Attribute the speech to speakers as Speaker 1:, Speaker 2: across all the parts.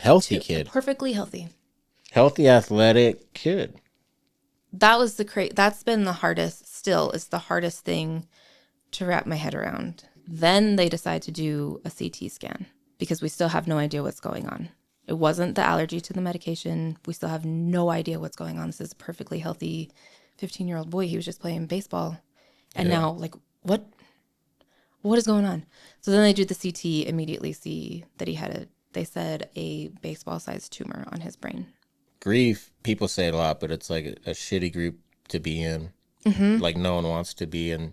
Speaker 1: Healthy kid.
Speaker 2: Perfectly healthy.
Speaker 1: Healthy, athletic kid.
Speaker 2: That was that's been the hardest, still is the hardest thing to wrap my head around. Then they decide to do a CT scan because we still have no idea what's going on. It wasn't the allergy to the medication. We still have no idea what's going on. This is a perfectly healthy 15-year-old boy. He was just playing baseball. And now, like, what is going on? So then they do the CT, immediately see that he had they said a baseball-sized tumor on his brain.
Speaker 1: Grief, people say it a lot, but it's like a shitty group to be in. Mm-hmm. Like, no one wants to be in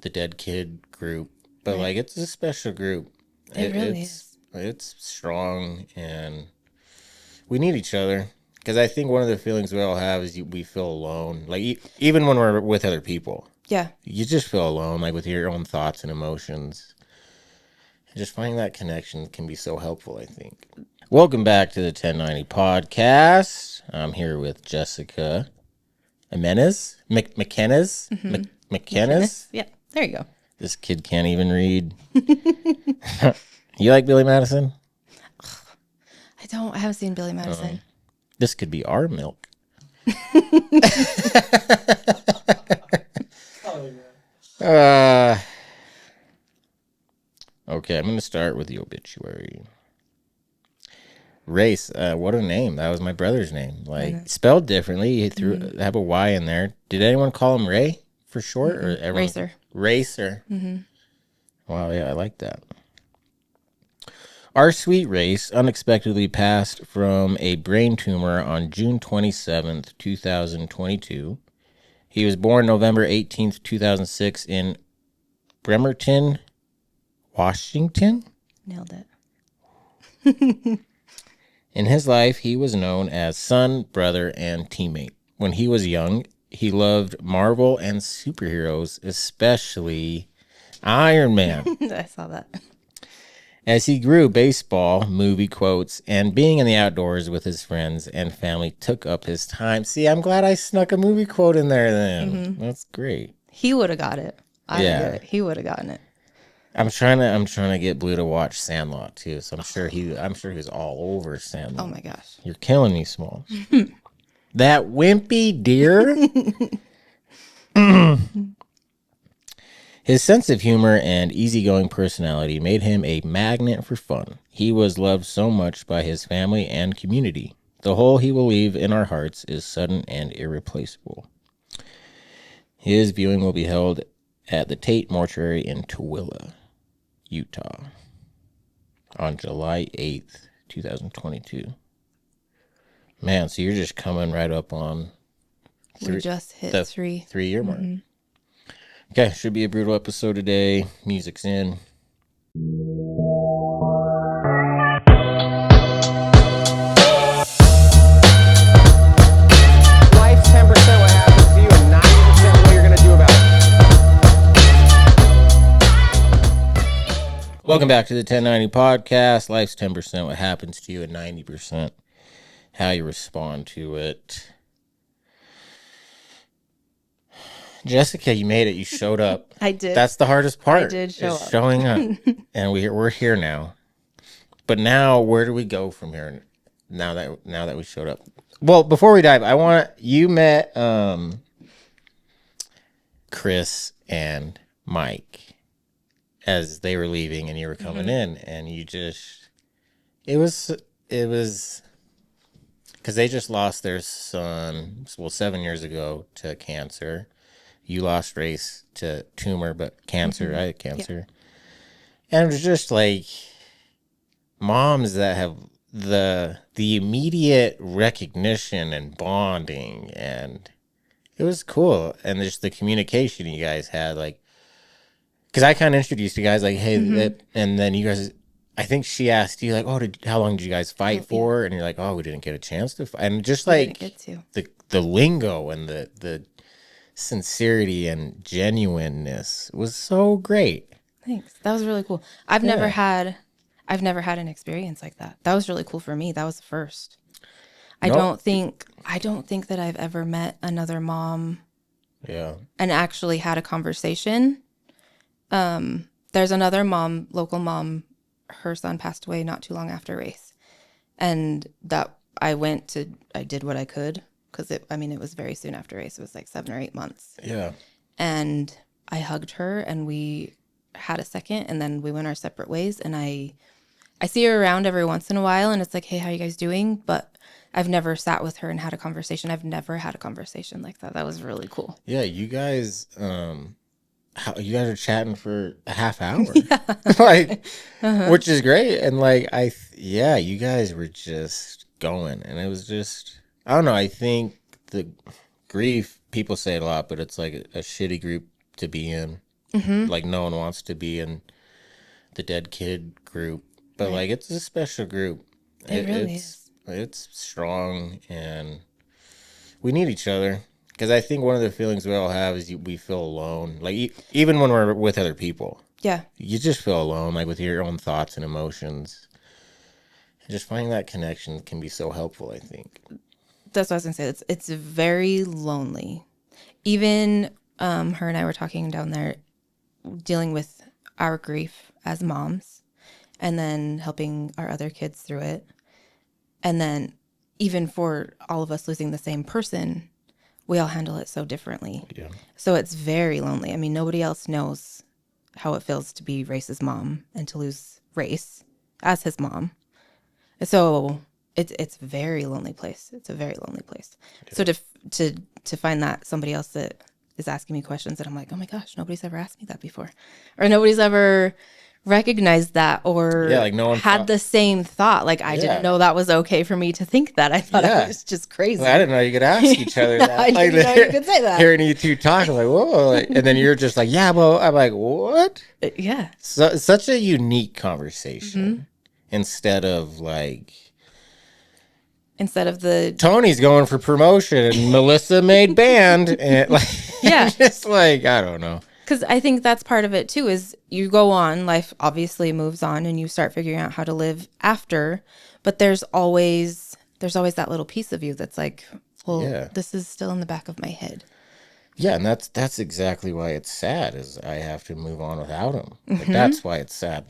Speaker 1: the dead kid group. But, like, it's a special group.
Speaker 2: It really is.
Speaker 1: It's strong, and we need each other. Because I think one of the feelings we all have is we feel alone. Like, even when we're with other people.
Speaker 2: Yeah.
Speaker 1: You just feel alone, like, with your own thoughts and emotions. And just finding that connection can be so helpful, I think. Welcome back to the 1090 podcast. I'm here with Jessica McInnes. McInnes?
Speaker 2: Mm-hmm.
Speaker 1: McInnes?
Speaker 2: Yeah, there you go.
Speaker 1: This kid can't even read. You like Billy Madison?
Speaker 2: I haven't seen Billy Madison.
Speaker 1: This could be our milk. Okay, I'm going to start with the obituary. Rayce, what a name. That was my brother's name. Like, spelled differently. He have a Y in there. Did anyone call him Ray for short? Or everyone?
Speaker 2: Racer.
Speaker 1: Racer. Mm-hmm. Wow, yeah, I like that. Our sweet Rayce unexpectedly passed from a brain tumor on June 27th, 2022. He was born November 18th, 2006 in Bremerton, Washington.
Speaker 2: Nailed it.
Speaker 1: In his life, he was known as son, brother, and teammate. When he was young, he loved Marvel and superheroes, especially Iron Man.
Speaker 2: I saw that.
Speaker 1: As he grew, baseball, movie quotes, and being in the outdoors with his friends and family took up his time. See, I'm glad I snuck a movie quote in there then. Mm-hmm. That's great.
Speaker 2: He would have got it. I didn't get it. He would have gotten it.
Speaker 1: I'm trying to get Blue to watch Sandlot too, so I'm sure he was all over Sandlot.
Speaker 2: Oh my gosh.
Speaker 1: You're killing me, Smalls. That wimpy deer. His sense of humor and easygoing personality made him a magnet for fun. He was loved so much by his family and community. The hole he will leave in our hearts is sudden and irreplaceable. His viewing will be held at the Tate Mortuary in Tooele, Utah, on July 8th, 2022. Man, so you're just coming right up on...
Speaker 2: We just hit the
Speaker 1: 3-year mark. Okay, should be a brutal episode today. Music's in.
Speaker 3: Life's 10% what happens to you and 90% what you're going to do about it.
Speaker 1: Welcome back to the 1090 podcast. Life's 10% what happens to you and 90% how you respond to it. Jessica, you made it. You showed up.
Speaker 2: I did.
Speaker 1: That's the hardest part.
Speaker 2: I did show up.
Speaker 1: Showing up. And we're here now. But now, where do we go from here? Now that we showed up. Well, before we dive, you met Chris and Mike as they were leaving and you were coming in, and you just it was because they just lost their son 7 years ago to cancer. You lost Rayce to tumor, but cancer. I had cancer. Yeah. And it was just like moms that have the immediate recognition and bonding, and it was cool. And just the communication you guys had, like, because I kind of introduced you guys, like, hey, and then you guys, I think she asked you, like, oh, how long did you guys fight for? And you're like, oh, we didn't get a chance to fight. And just like the lingo and the sincerity and genuineness was so great.
Speaker 2: Thanks. That was really cool. I've never had an experience like that. That was really cool for me. That was the first. I don't think that I've ever met another mom and actually had a conversation. There's another mom, local mom, her son passed away not too long after Rayce. And that I did what I could because it was very soon after Rayce. It was like 7 or 8 months.
Speaker 1: Yeah.
Speaker 2: And I hugged her and we had a second and then we went our separate ways. And I see her around every once in a while and it's like, hey, how you guys doing? But I've never sat with her and had a conversation. I've never had a conversation like that. That was really cool.
Speaker 1: Yeah, you guys are chatting for a half hour. Like which is great. And like you guys were just going and it was just I don't know, I think the grief, people say it a lot, but it's like a shitty group to be in. Like no one wants to be in the dead kid group, but like it's a special group.
Speaker 2: It really is.
Speaker 1: It's strong and we need each other because I think one of the feelings we all have is we feel alone. Like even when we're with other people, you just feel alone, like with your own thoughts and emotions. And just finding that connection can be so helpful, I think.
Speaker 2: That's what I was gonna say. It's very lonely. Even her and I were talking down there, dealing with our grief as moms, and then helping our other kids through it, and then even for all of us losing the same person, we all handle it so differently. Yeah. So it's very lonely. I mean, nobody else knows how it feels to be Rayce's mom and to lose Rayce as his mom. So it's a very lonely place. It's a very lonely place. Yeah. So to find that somebody else that is asking me questions that I'm like, oh my gosh, nobody's ever asked me that before, or nobody's ever recognized that, or
Speaker 1: like no one
Speaker 2: had the same thought. Like I didn't know that was okay for me to think that. I thought it was just crazy.
Speaker 1: Well, I didn't know you could ask each other that.
Speaker 2: I didn't know you could say that.
Speaker 1: Hearing you two talk, I'm like, whoa, and then you're just like, yeah, well, I'm like, what?
Speaker 2: Yeah.
Speaker 1: So such a unique conversation instead of the Tony's going for promotion and Melissa made band and like just like I don't know.
Speaker 2: Because I think that's part of it too, is you go on, life obviously moves on and you start figuring out how to live after, but there's always that little piece of you that's like, well, this is still in the back of my head.
Speaker 1: Yeah, and that's exactly why it's sad, is I have to move on without him. Like, that's why it's sad.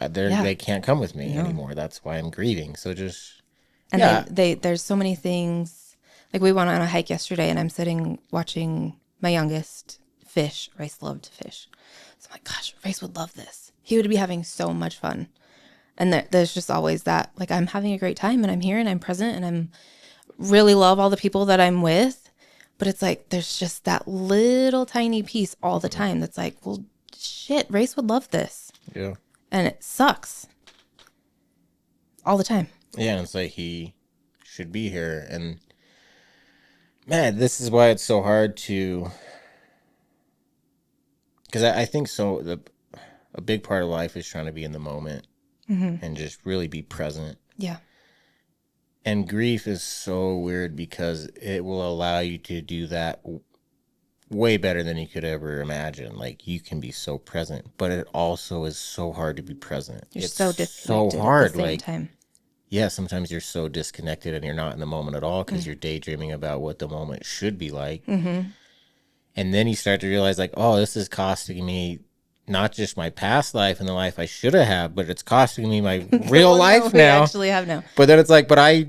Speaker 1: They can't come with me anymore. That's why I'm grieving. So just...
Speaker 2: And there's so many things. Like we went on a hike yesterday and I'm sitting watching my youngest fish. Rayce loved to fish. So I'm like, gosh, Rayce would love this. He would be having so much fun. And there's just always that, like, I'm having a great time and I'm here and I'm present and I'm really love all the people that I'm with. But it's like, there's just that little tiny piece all the time that's like, well, shit, Rayce would love this.
Speaker 1: Yeah.
Speaker 2: And it sucks. All the time.
Speaker 1: Yeah, and it's like he should be here. And man, this is why it's so hard to... Because I think a big part of life is trying to be in the moment and just really be present.
Speaker 2: Yeah.
Speaker 1: And grief is so weird because it will allow you to do that way better than you could ever imagine. Like, you can be so present, but it also is so hard to be present.
Speaker 2: You're so disconnected at the same time.
Speaker 1: Yeah, sometimes you're so disconnected and you're not in the moment at all because you're daydreaming about what the moment should be like. And then you start to realize, like, oh, this is costing me not just my past life and the life I should have had, but it's costing me my real life now.
Speaker 2: I actually have now.
Speaker 1: But then it's like, but I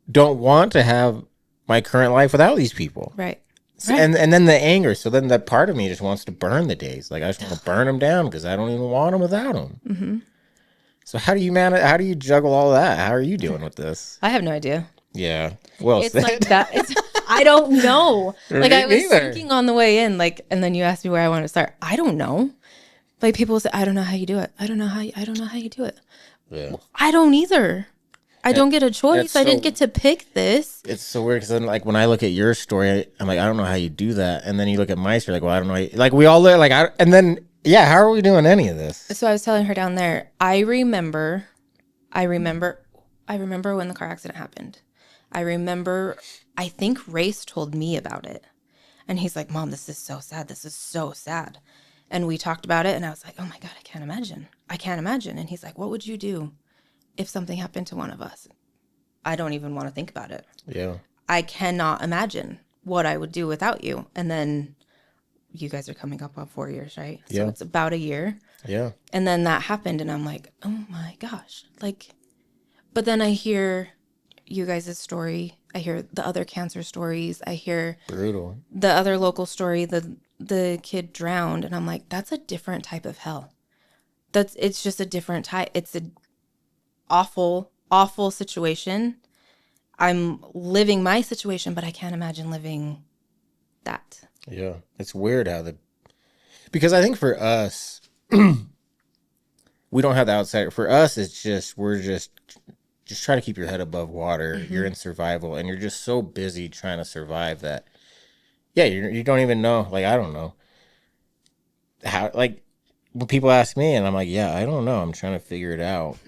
Speaker 1: don't want to have my current life without these people.
Speaker 2: Right.
Speaker 1: And then the anger. So then that part of me just wants to burn the days. Like, I just want to burn them down because I don't even want them without them. So how do you manage? How do you juggle all that? How are you doing with this?
Speaker 2: I have no idea.
Speaker 1: Yeah. Well,
Speaker 2: it's like that. I don't know. Like, I was thinking on the way in, like, and then you asked me where I want to start. I don't know. Like, people say, I don't know how you do it. I don't know how you do it.
Speaker 1: Yeah.
Speaker 2: Well, I don't either. I don't get a choice. I didn't get to pick this.
Speaker 1: It's so weird because then, like, when I look at your story, I'm like, I don't know how you do that. And then you look at my story, like, well, I don't know. Like, we all look like, and then, yeah, how are we doing any of this?
Speaker 2: So I was telling her down there, I remember when the car accident happened. I think Rayce told me about it. And he's like, Mom, this is so sad. This is so sad. And we talked about it. And I was like, oh my God, I can't imagine. And he's like, what would you do if something happened to one of us? I don't even want to think about it.
Speaker 1: Yeah.
Speaker 2: I cannot imagine what I would do without you. And then you guys are coming up on 4 years, right? So it's about a year.
Speaker 1: Yeah.
Speaker 2: And then that happened. And I'm like, oh my gosh. Like, But then I hear you guys' story. I hear the other cancer stories. I hear
Speaker 1: Brutal.
Speaker 2: the other local story, the kid drowned, and I'm like, that's a different type of hell. It's just a different type. It's an awful, awful situation. I'm living my situation, but I can't imagine living that.
Speaker 1: Yeah. It's weird how because I think for us, we don't have the outside. For us, it's just, we're just try to keep your head above water. Mm-hmm. You're in survival, and you're just so busy trying to survive that, yeah, you don't even know. Like, I don't know how, like, when people ask me, and I'm like, yeah, I don't know. I'm trying to figure it out.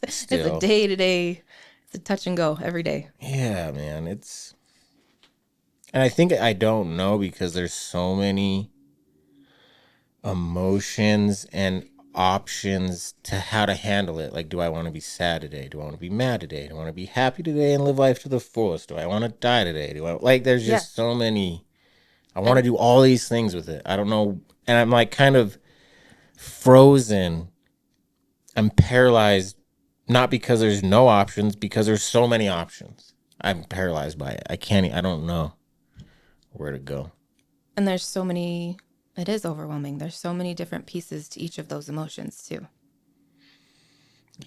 Speaker 2: It's a day-to-day, it's a touch and go every day.
Speaker 1: Yeah, man. And I think I don't know because there's so many emotions and options to how to handle it. Like, do I want to be sad today? Do I want to be mad today? Do I want to be happy today and live life to the fullest? Do I want to die today? There's just so many. I want to do all these things with it. I don't know. And I'm like kind of frozen. I'm paralyzed, not because there's no options, because there's so many options. I'm paralyzed by it. I don't know where to go.
Speaker 2: And there's so many. It is overwhelming. There's so many different pieces to each of those emotions, too.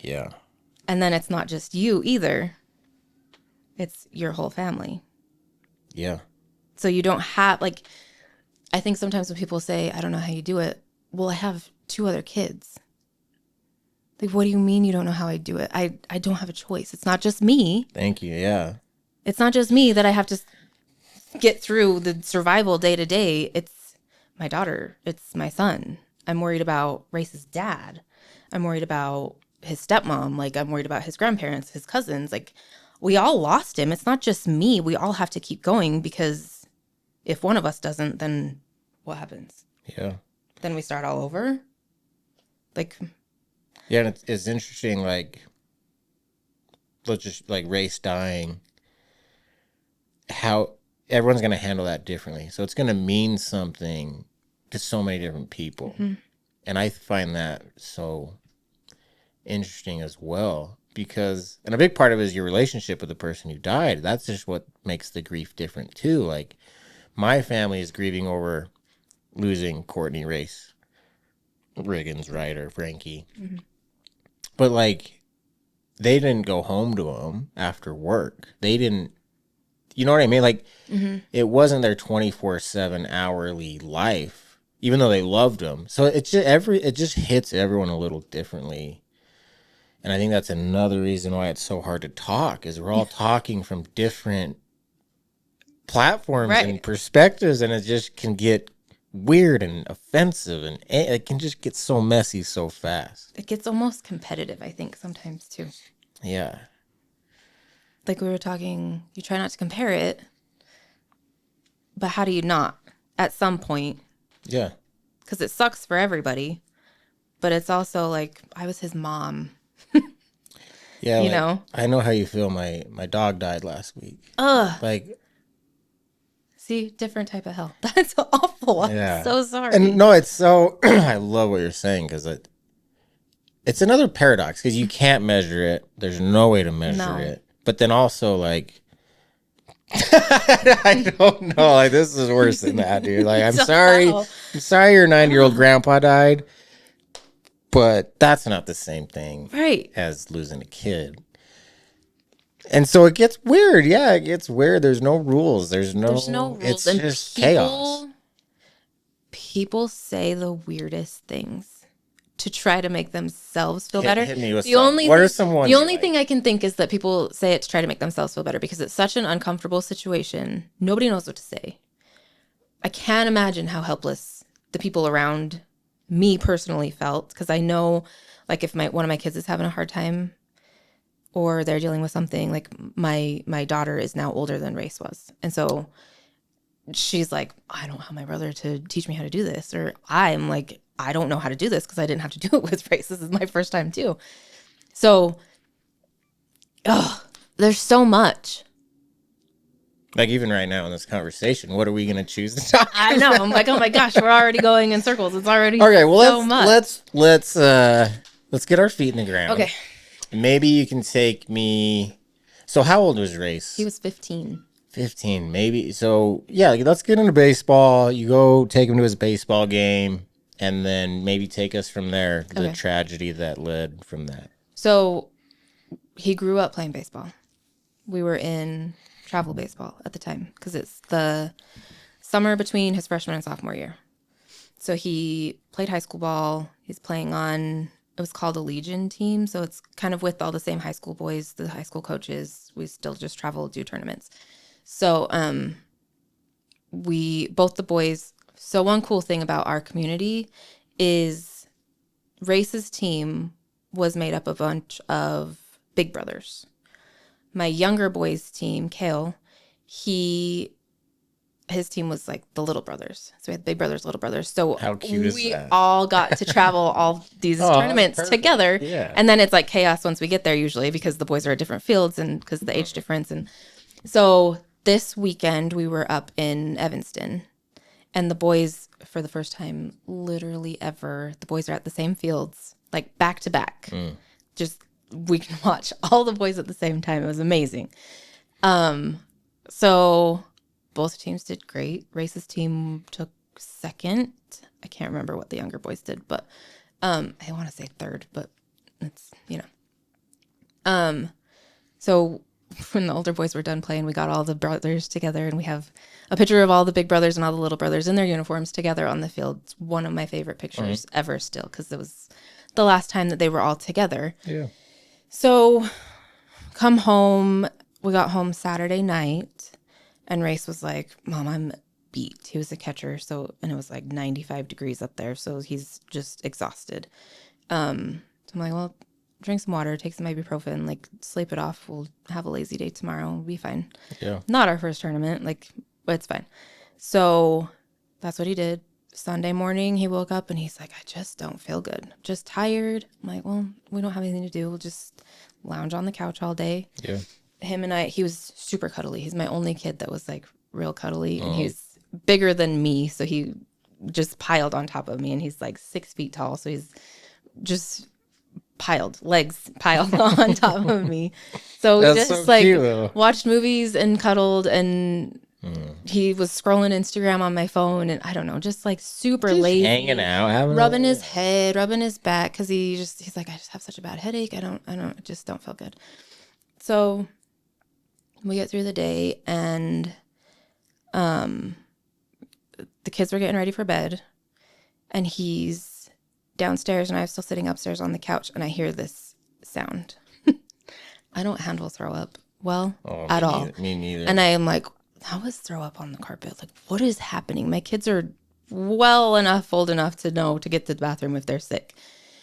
Speaker 1: Yeah.
Speaker 2: And then it's not just you either. It's your whole family.
Speaker 1: Yeah.
Speaker 2: So you don't have, like, I think sometimes when people say, I don't know how you do it. Well, I have 2 other kids. Like, what do you mean you don't know how I do it? I don't have a choice. It's not just me.
Speaker 1: Thank you. Yeah.
Speaker 2: It's not just me that I have to get through the survival day to day. It's my daughter. It's my son. I'm worried about Rayce's dad. I'm worried about his stepmom. Like, I'm worried about his grandparents, his cousins. Like, we all lost him. It's not just me. We all have to keep going because if one of us doesn't, then what happens?
Speaker 1: Yeah.
Speaker 2: Then we start all over. Like,
Speaker 1: yeah, and it's interesting, like, let's just, like, Rayce dying, how everyone's going to handle that differently. So it's going to mean something to so many different people. Mm-hmm. And I find that so interesting as well because, and a big part of it is your relationship with the person who died. That's just what makes the grief different too. Like, my family is grieving over losing Courtney Rayce, Riggins, Ryder, Frankie. Mm-hmm. But, like, they didn't go home to him after work. They didn't, you know what I mean? Like, mm-hmm. It wasn't their 24/7 hourly life, even though they loved him. So it just hits everyone a little differently. And I think that's another reason why it's so hard to talk, is we're all talking from different platforms and perspectives, and it just can get weird and offensive, and it can just get so messy so fast.
Speaker 2: It gets almost competitive, I think, sometimes too.
Speaker 1: Yeah.
Speaker 2: Like we were talking, you try not to compare it, but how do you not at some point?
Speaker 1: Yeah.
Speaker 2: Because it sucks for everybody, but it's also like, I was his mom.
Speaker 1: Yeah.
Speaker 2: You know?
Speaker 1: I know how you feel. My dog died last week.
Speaker 2: Ugh.
Speaker 1: Like,
Speaker 2: see, different type of hell. That's awful. I'm so sorry.
Speaker 1: And no, it's so, I love what you're saying because it's another paradox because you can't measure it. There's no way to measure it. But then also, like, I don't know. Like, this is worse than that, dude. Like, I'm sorry your 9-year-old grandpa died, but that's not the same thing as losing a kid. And so it gets weird. Yeah, it gets weird. There's no rules. There's no rules. It's
Speaker 2: and
Speaker 1: just chaos.
Speaker 2: People say the weirdest things to try to make themselves feel better.
Speaker 1: Hit me with what are some ones?
Speaker 2: The only thing I can think is that people say it to try to make themselves feel better because it's such an uncomfortable situation. Nobody knows what to say. I can't imagine how helpless the people around me personally felt, because I know, like, if one of my kids is having a hard time or they're dealing with something, like my daughter is now older than Rayce was. And so she's like, I don't have my brother to teach me how to do this. Or I'm like, I don't know how to do this because I didn't have to do it with Rayce. This is my first time too. So, there's so much.
Speaker 1: Like, even right now in this conversation, what are we going to choose to talk about?
Speaker 2: I know. I'm like, oh my gosh, we're already going in circles. It's already
Speaker 1: okay. Well,
Speaker 2: so much.
Speaker 1: Let's get our feet in the ground.
Speaker 2: Okay.
Speaker 1: maybe you can take me. So how old was Rayce?
Speaker 2: He was 15.
Speaker 1: 15, maybe. So yeah, let's get into baseball. You go take him to his baseball game, and then maybe take us from there. The
Speaker 2: Okay.
Speaker 1: tragedy that led from that.
Speaker 2: So he grew up playing baseball. We were in travel baseball at the time because it's the summer between his freshman and sophomore year. So he played high school ball. He's playing on, it was called a Legion team. So it's kind of with all the same high school boys, the high school coaches. We still just travel, do tournaments. So both the boys, so one cool thing about our community is Rayce's team was made up of a bunch of big brothers. My younger boy's team, Kale, his team was like the little brothers. So we had big brothers, little brothers. So
Speaker 1: How cute is
Speaker 2: we
Speaker 1: that?
Speaker 2: all got to travel all these tournaments
Speaker 1: perfect.
Speaker 2: together.
Speaker 1: Yeah.
Speaker 2: And then it's like chaos once we get there usually because the boys are at different fields and because of the age difference. And so this weekend we were up in Evanston and the boys, for the first time literally ever, the boys are at the same fields, like back to back. Just we can watch all the boys at the same time. It was amazing. So both teams did great. Rayce's team took second. I can't remember what the younger boys did, but I want to say third, but it's, so when the older boys were done playing, we got all the brothers together and we have a picture of all the big brothers and all the little brothers in their uniforms together on the field. It's one of my favorite pictures ever still because it was the last time that they were all together.
Speaker 1: Yeah.
Speaker 2: So come home, we got home Saturday night and Rayce was like, Mom, I'm beat. He was a catcher. So, and it was like 95 degrees up there. So he's just exhausted. So I'm like, well, drink some water, take some ibuprofen, like sleep it off. We'll have a lazy day tomorrow. We'll be fine.
Speaker 1: Yeah.
Speaker 2: Not our first tournament, but it's fine. So that's what he did. Sunday morning, he woke up and he's like, I just don't feel good. I'm just tired. I'm like, well, we don't have anything to do. We'll just lounge on the couch all day.
Speaker 1: Yeah.
Speaker 2: Him and he was super cuddly. He's my only kid that was like real cuddly and he's bigger than me. So he just piled on top of me and he's like 6 feet tall. So he's just legs piled on top of me. So we
Speaker 1: That's
Speaker 2: just
Speaker 1: so cute, though.
Speaker 2: watched movies and cuddled and he was scrolling Instagram on my phone and I don't know, just like super lazy.
Speaker 1: Hanging out, having
Speaker 2: Rubbing his head, rubbing his back because he's like, I just have such a bad headache. I just don't feel good. So we get through the day and the kids were getting ready for bed and he's downstairs and I'm still sitting upstairs on the couch and I hear this sound. I don't handle throw up well at all.
Speaker 1: Me neither.
Speaker 2: And I am like, that was throw up on the carpet. Like, what is happening? My kids are old enough to know to get to the bathroom if they're sick.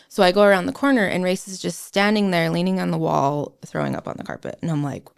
Speaker 2: So I go around the corner and Rayce is just standing there leaning on the wall, throwing up on the carpet. And I'm like,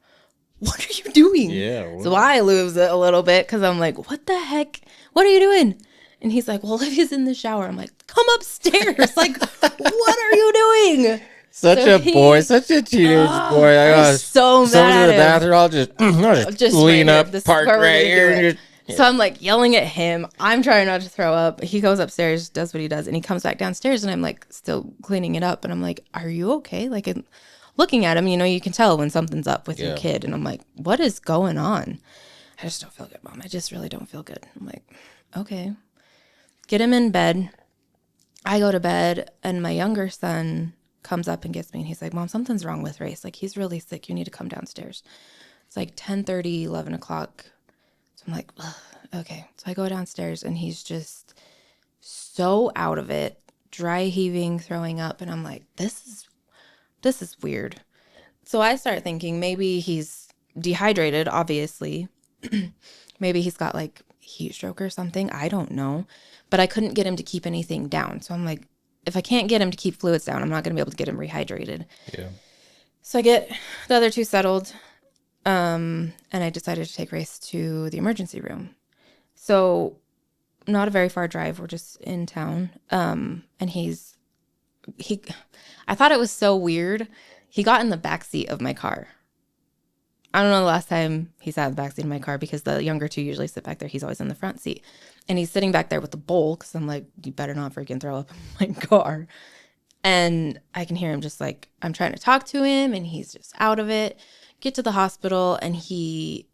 Speaker 2: what are you doing?
Speaker 1: Yeah.
Speaker 2: So I lose it a little bit because I'm like, what the heck? What are you doing? And he's like, well, Olivia's in the shower. I'm like, come upstairs. Like, what are you doing?
Speaker 1: Such a teenage boy.
Speaker 2: I was so
Speaker 1: someone's
Speaker 2: mad
Speaker 1: in the
Speaker 2: at him.
Speaker 1: bathroom. I'll just lean
Speaker 2: right here.
Speaker 1: up,
Speaker 2: This is
Speaker 1: park
Speaker 2: where we're
Speaker 1: right
Speaker 2: gonna
Speaker 1: here.
Speaker 2: do
Speaker 1: And
Speaker 2: it.
Speaker 1: just,
Speaker 2: So I'm like yelling at him. I'm trying not to throw up. He goes upstairs, does what he does, and he comes back downstairs and I'm like still cleaning it up. And I'm like, are you okay? Like I'm looking at him, you can tell when something's up with your kid. And I'm like, what is going on? I just don't feel good, Mom. I just really don't feel good. I'm like, okay. Get him in bed. I go to bed and my younger son comes up and gets me and he's like, Mom, something's wrong with Rayce. Like he's really sick. You need to come downstairs. It's like 10:30, 11 o'clock. So I'm like, ugh, okay. So I go downstairs and he's just so out of it, dry heaving, throwing up. And I'm like, this is weird. So I start thinking maybe he's dehydrated, obviously. Maybe he's got like heat stroke or something. I don't know. But I couldn't get him to keep anything down. So I'm like, if I can't get him to keep fluids down, I'm not going to be able to get him rehydrated.
Speaker 1: Yeah.
Speaker 2: So I get the other two settled. And I decided to take Rayce to the emergency room. So not a very far drive. We're just in town. And I thought it was so weird. He got in the backseat of my car. I don't know the last time he sat in the backseat of my car because the younger two usually sit back there. He's always in the front seat. And he's sitting back there with the bowl because I'm like, you better not freaking throw up in my car. And I can hear him just like, I'm trying to talk to him and he's just out of it. Get to the hospital and he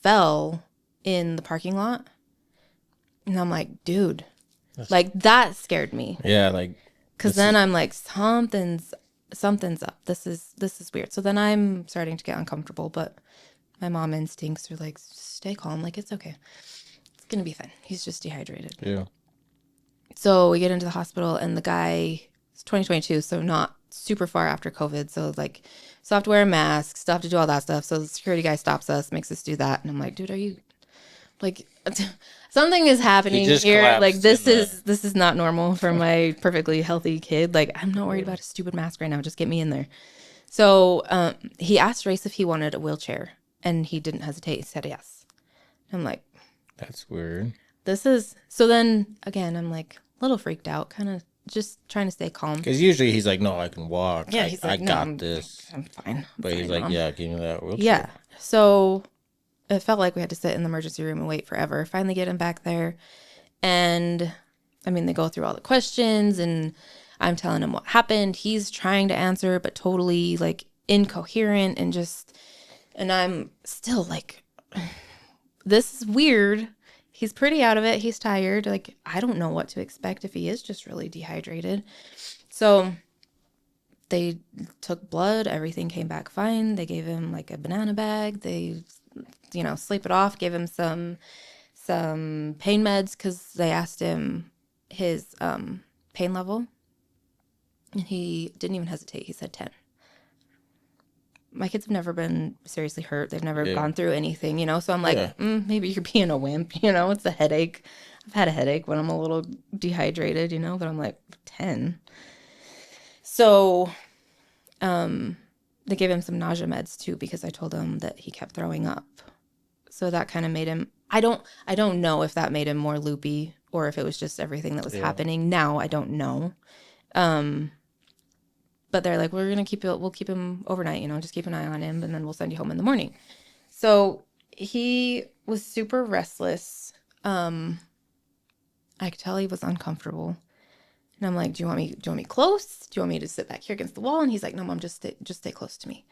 Speaker 2: fell in the parking lot. And I'm like, dude, like that scared me.
Speaker 1: Yeah, like
Speaker 2: Because then I'm like, something's up. This is weird. So then I'm starting to get uncomfortable, but my mom instincts are like, stay calm. Like, it's okay. It's going to be fine. He's just dehydrated.
Speaker 1: yeah.
Speaker 2: So we get into the hospital and the guy, it's 2022, so not super far after COVID. So like, still have to wear a mask, still have to do all that stuff. So the security guy stops us, makes us do that. And I'm like, dude, are you like, something is happening here. Like this is not normal for my perfectly healthy kid. Like I'm not worried about a stupid mask right now. Just get me in there. So he asked Rayce if he wanted a wheelchair and he didn't hesitate. He said yes. I'm like,
Speaker 1: That's weird.
Speaker 2: so then again, I'm like a little freaked out, kind of just trying to stay calm.
Speaker 1: Because usually he's like, no, I can walk.
Speaker 2: Yeah, he's like,
Speaker 1: I
Speaker 2: no,
Speaker 1: got this.
Speaker 2: I'm fine.
Speaker 1: But he's like, yeah, give me that wheelchair.
Speaker 2: Yeah. So it felt like we had to sit in the emergency room and wait forever. Finally get him back there. And I mean, they go through all the questions and I'm telling him what happened. He's trying to answer, but totally like incoherent and I'm still like, this is weird. He's pretty out of it. He's tired. Like, I don't know what to expect if he is just really dehydrated. So they took blood. Everything came back fine. They gave him like a banana bag. They, sleep it off, gave him some pain meds because they asked him his pain level. And he didn't even hesitate. He said 10. My kids have never been seriously hurt. They've never gone through anything, So I'm like, maybe you're being a wimp, It's a headache. I've had a headache when I'm a little dehydrated, but I'm like 10. So they gave him some nausea meds too because I told him that he kept throwing up. So that kind of made him, I don't know if that made him more loopy or if it was just everything that was happening. Now I don't know. But they're like, we'll keep him overnight, just keep an eye on him and then we'll send you home in the morning. So he was super restless. I could tell he was uncomfortable. And I'm like, do you want me close? Do you want me to sit back here against the wall? And he's like, no, Mom, just stay close to me.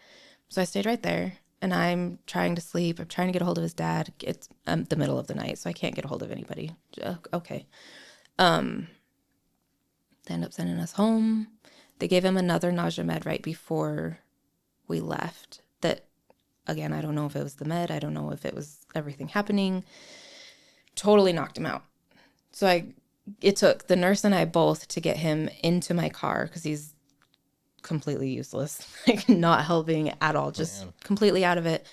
Speaker 2: So I stayed right there and I'm trying to sleep. I'm trying to get a hold of his dad. It's the middle of the night, so I can't get a hold of anybody. Okay. They end up sending us home. They gave him another nausea med right before we left. That, again, I don't know if it was the med. I don't know if it was everything happening. Totally knocked him out. So it took the nurse and I both to get him into my car because he's completely useless, like not helping at all, just completely out of it.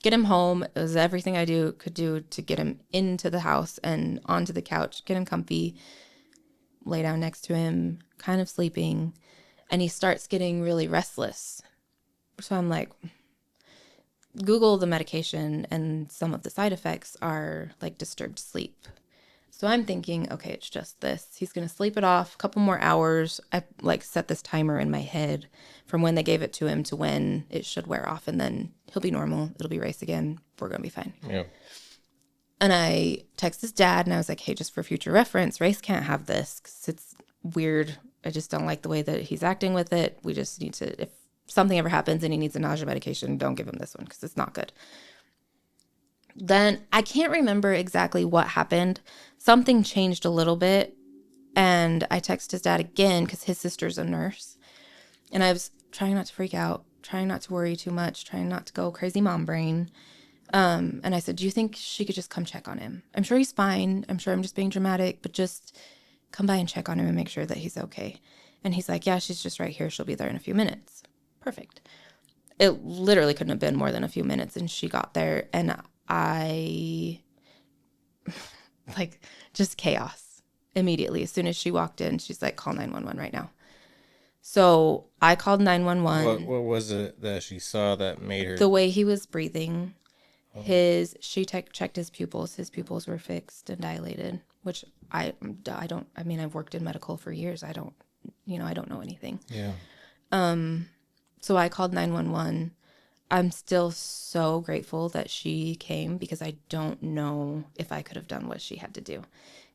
Speaker 2: Get him home. It was everything I could do to get him into the house and onto the couch, get him comfy, lay down next to him, kind of sleeping. And he starts getting really restless. So I'm like, Google the medication and some of the side effects are like disturbed sleep. So I'm thinking, okay, it's just this. He's going to sleep it off a couple more hours. I like set this timer in my head from when they gave it to him to when it should wear off. And then he'll be normal. It'll be Rayce again. We're going to be fine.
Speaker 1: Yeah.
Speaker 2: And I text his dad and I was like, hey, just for future reference, Rayce can't have this because it's weird. I just don't like the way that he's acting with it. We just need to, if something ever happens and he needs a nausea medication, don't give him this one because it's not good. Then I can't remember exactly what happened. Something changed a little bit. And I texted his dad again because his sister's a nurse. And I was trying not to freak out, trying not to worry too much, trying not to go crazy mom brain. And I said, do you think she could just come check on him? I'm sure he's fine. I'm sure I'm just being dramatic, but just come by and check on him and make sure that he's okay. And he's like, yeah, she's just right here. She'll be there in a few minutes. Perfect. It literally couldn't have been more than a few minutes. And she got there and I, like, just chaos immediately. As soon as she walked in, she's like, call 911 right now. So I called 911.
Speaker 1: What was it that she saw that made her?
Speaker 2: The way he was breathing. She checked his pupils. His pupils were fixed and dilated, which I've worked in medical for years. I don't know anything.
Speaker 1: Yeah.
Speaker 2: So I called 911. I'm still so grateful that she came because I don't know if I could have done what she had to do.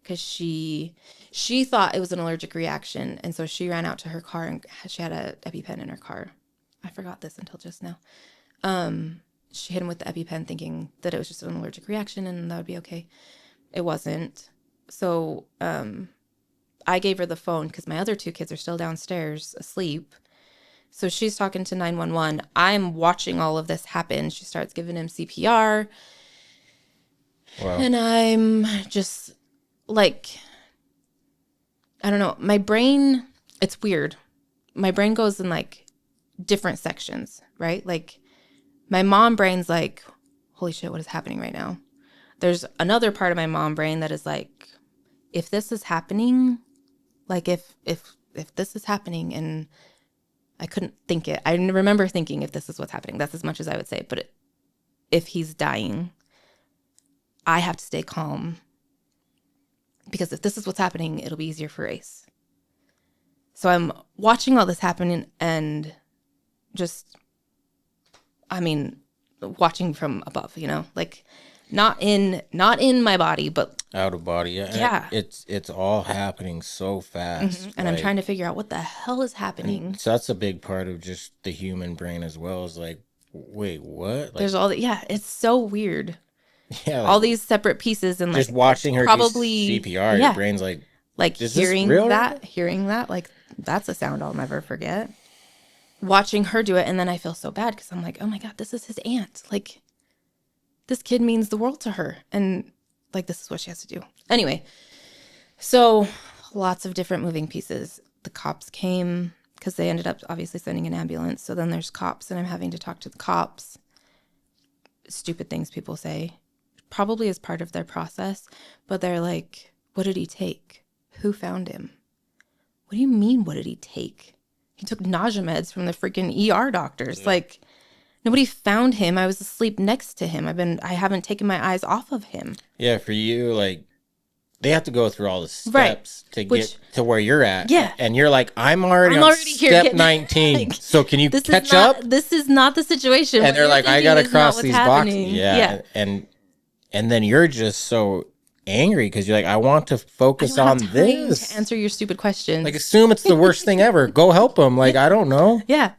Speaker 2: because she thought it was an allergic reaction. And so she ran out to her car and she had a EpiPen in her car. I forgot this until just now. She hit him with the EpiPen thinking that it was just an allergic reaction and that would be okay. It wasn't. So I gave her the phone because my other 2 kids are still downstairs asleep. So she's talking to 911. I'm watching all of this happen. She starts giving him CPR. Wow. And I'm just like, I don't know. My brain, it's weird. My brain goes in like different sections, right? Like my mom brain's like, holy shit, what is happening right now? There's another part of my mom brain that is like, if this is happening, like if this is happening and I couldn't think it. I remember thinking if this is what's happening, that's as much as I would say. But if he's dying, I have to stay calm. Because if this is what's happening, it'll be easier for Rayce. So I'm watching all this happen and just, I mean, watching from above, you know, like not in my body, but
Speaker 1: out of body. Yeah. It's all happening so fast.
Speaker 2: Mm-hmm. And I'm trying to figure out what the hell is happening.
Speaker 1: So that's a big part of just the human brain as well, is like, wait, what? Like,
Speaker 2: there's all that. Yeah. It's so weird.
Speaker 1: Yeah. Like,
Speaker 2: all these separate pieces and
Speaker 1: just
Speaker 2: like
Speaker 1: watching her
Speaker 2: probably
Speaker 1: do CPR, your brain's like
Speaker 2: hearing that, like that's a sound I'll never forget. Watching her do it. And then I feel so bad because I'm like, oh my God, this is his aunt. Like this kid means the world to her. And like, this is what she has to do. Anyway, so lots of different moving pieces. The cops came because they ended up obviously sending an ambulance. So then there's cops and I'm having to talk to the cops. Stupid things people say, probably as part of their process. But they're like, what did he take? Who found him? What do you mean, what did he take? He took nausea meds from the freaking ER doctors. Yeah. Like, nobody found him. I was asleep next to him. I haven't taken my eyes off of him.
Speaker 1: Yeah, for you, like, they have to go through all the steps to get to where you're at.
Speaker 2: Yeah.
Speaker 1: And you're like, I'm already on step 19. Like, so can you catch up?
Speaker 2: This is not the situation.
Speaker 1: And they're like, I got to cross these boxes. Yeah. And then you're just so angry because you're like, I want to focus on this.
Speaker 2: To answer your stupid questions.
Speaker 1: Like, assume it's the worst thing ever. Go help him. Like, I don't know.
Speaker 2: Yeah.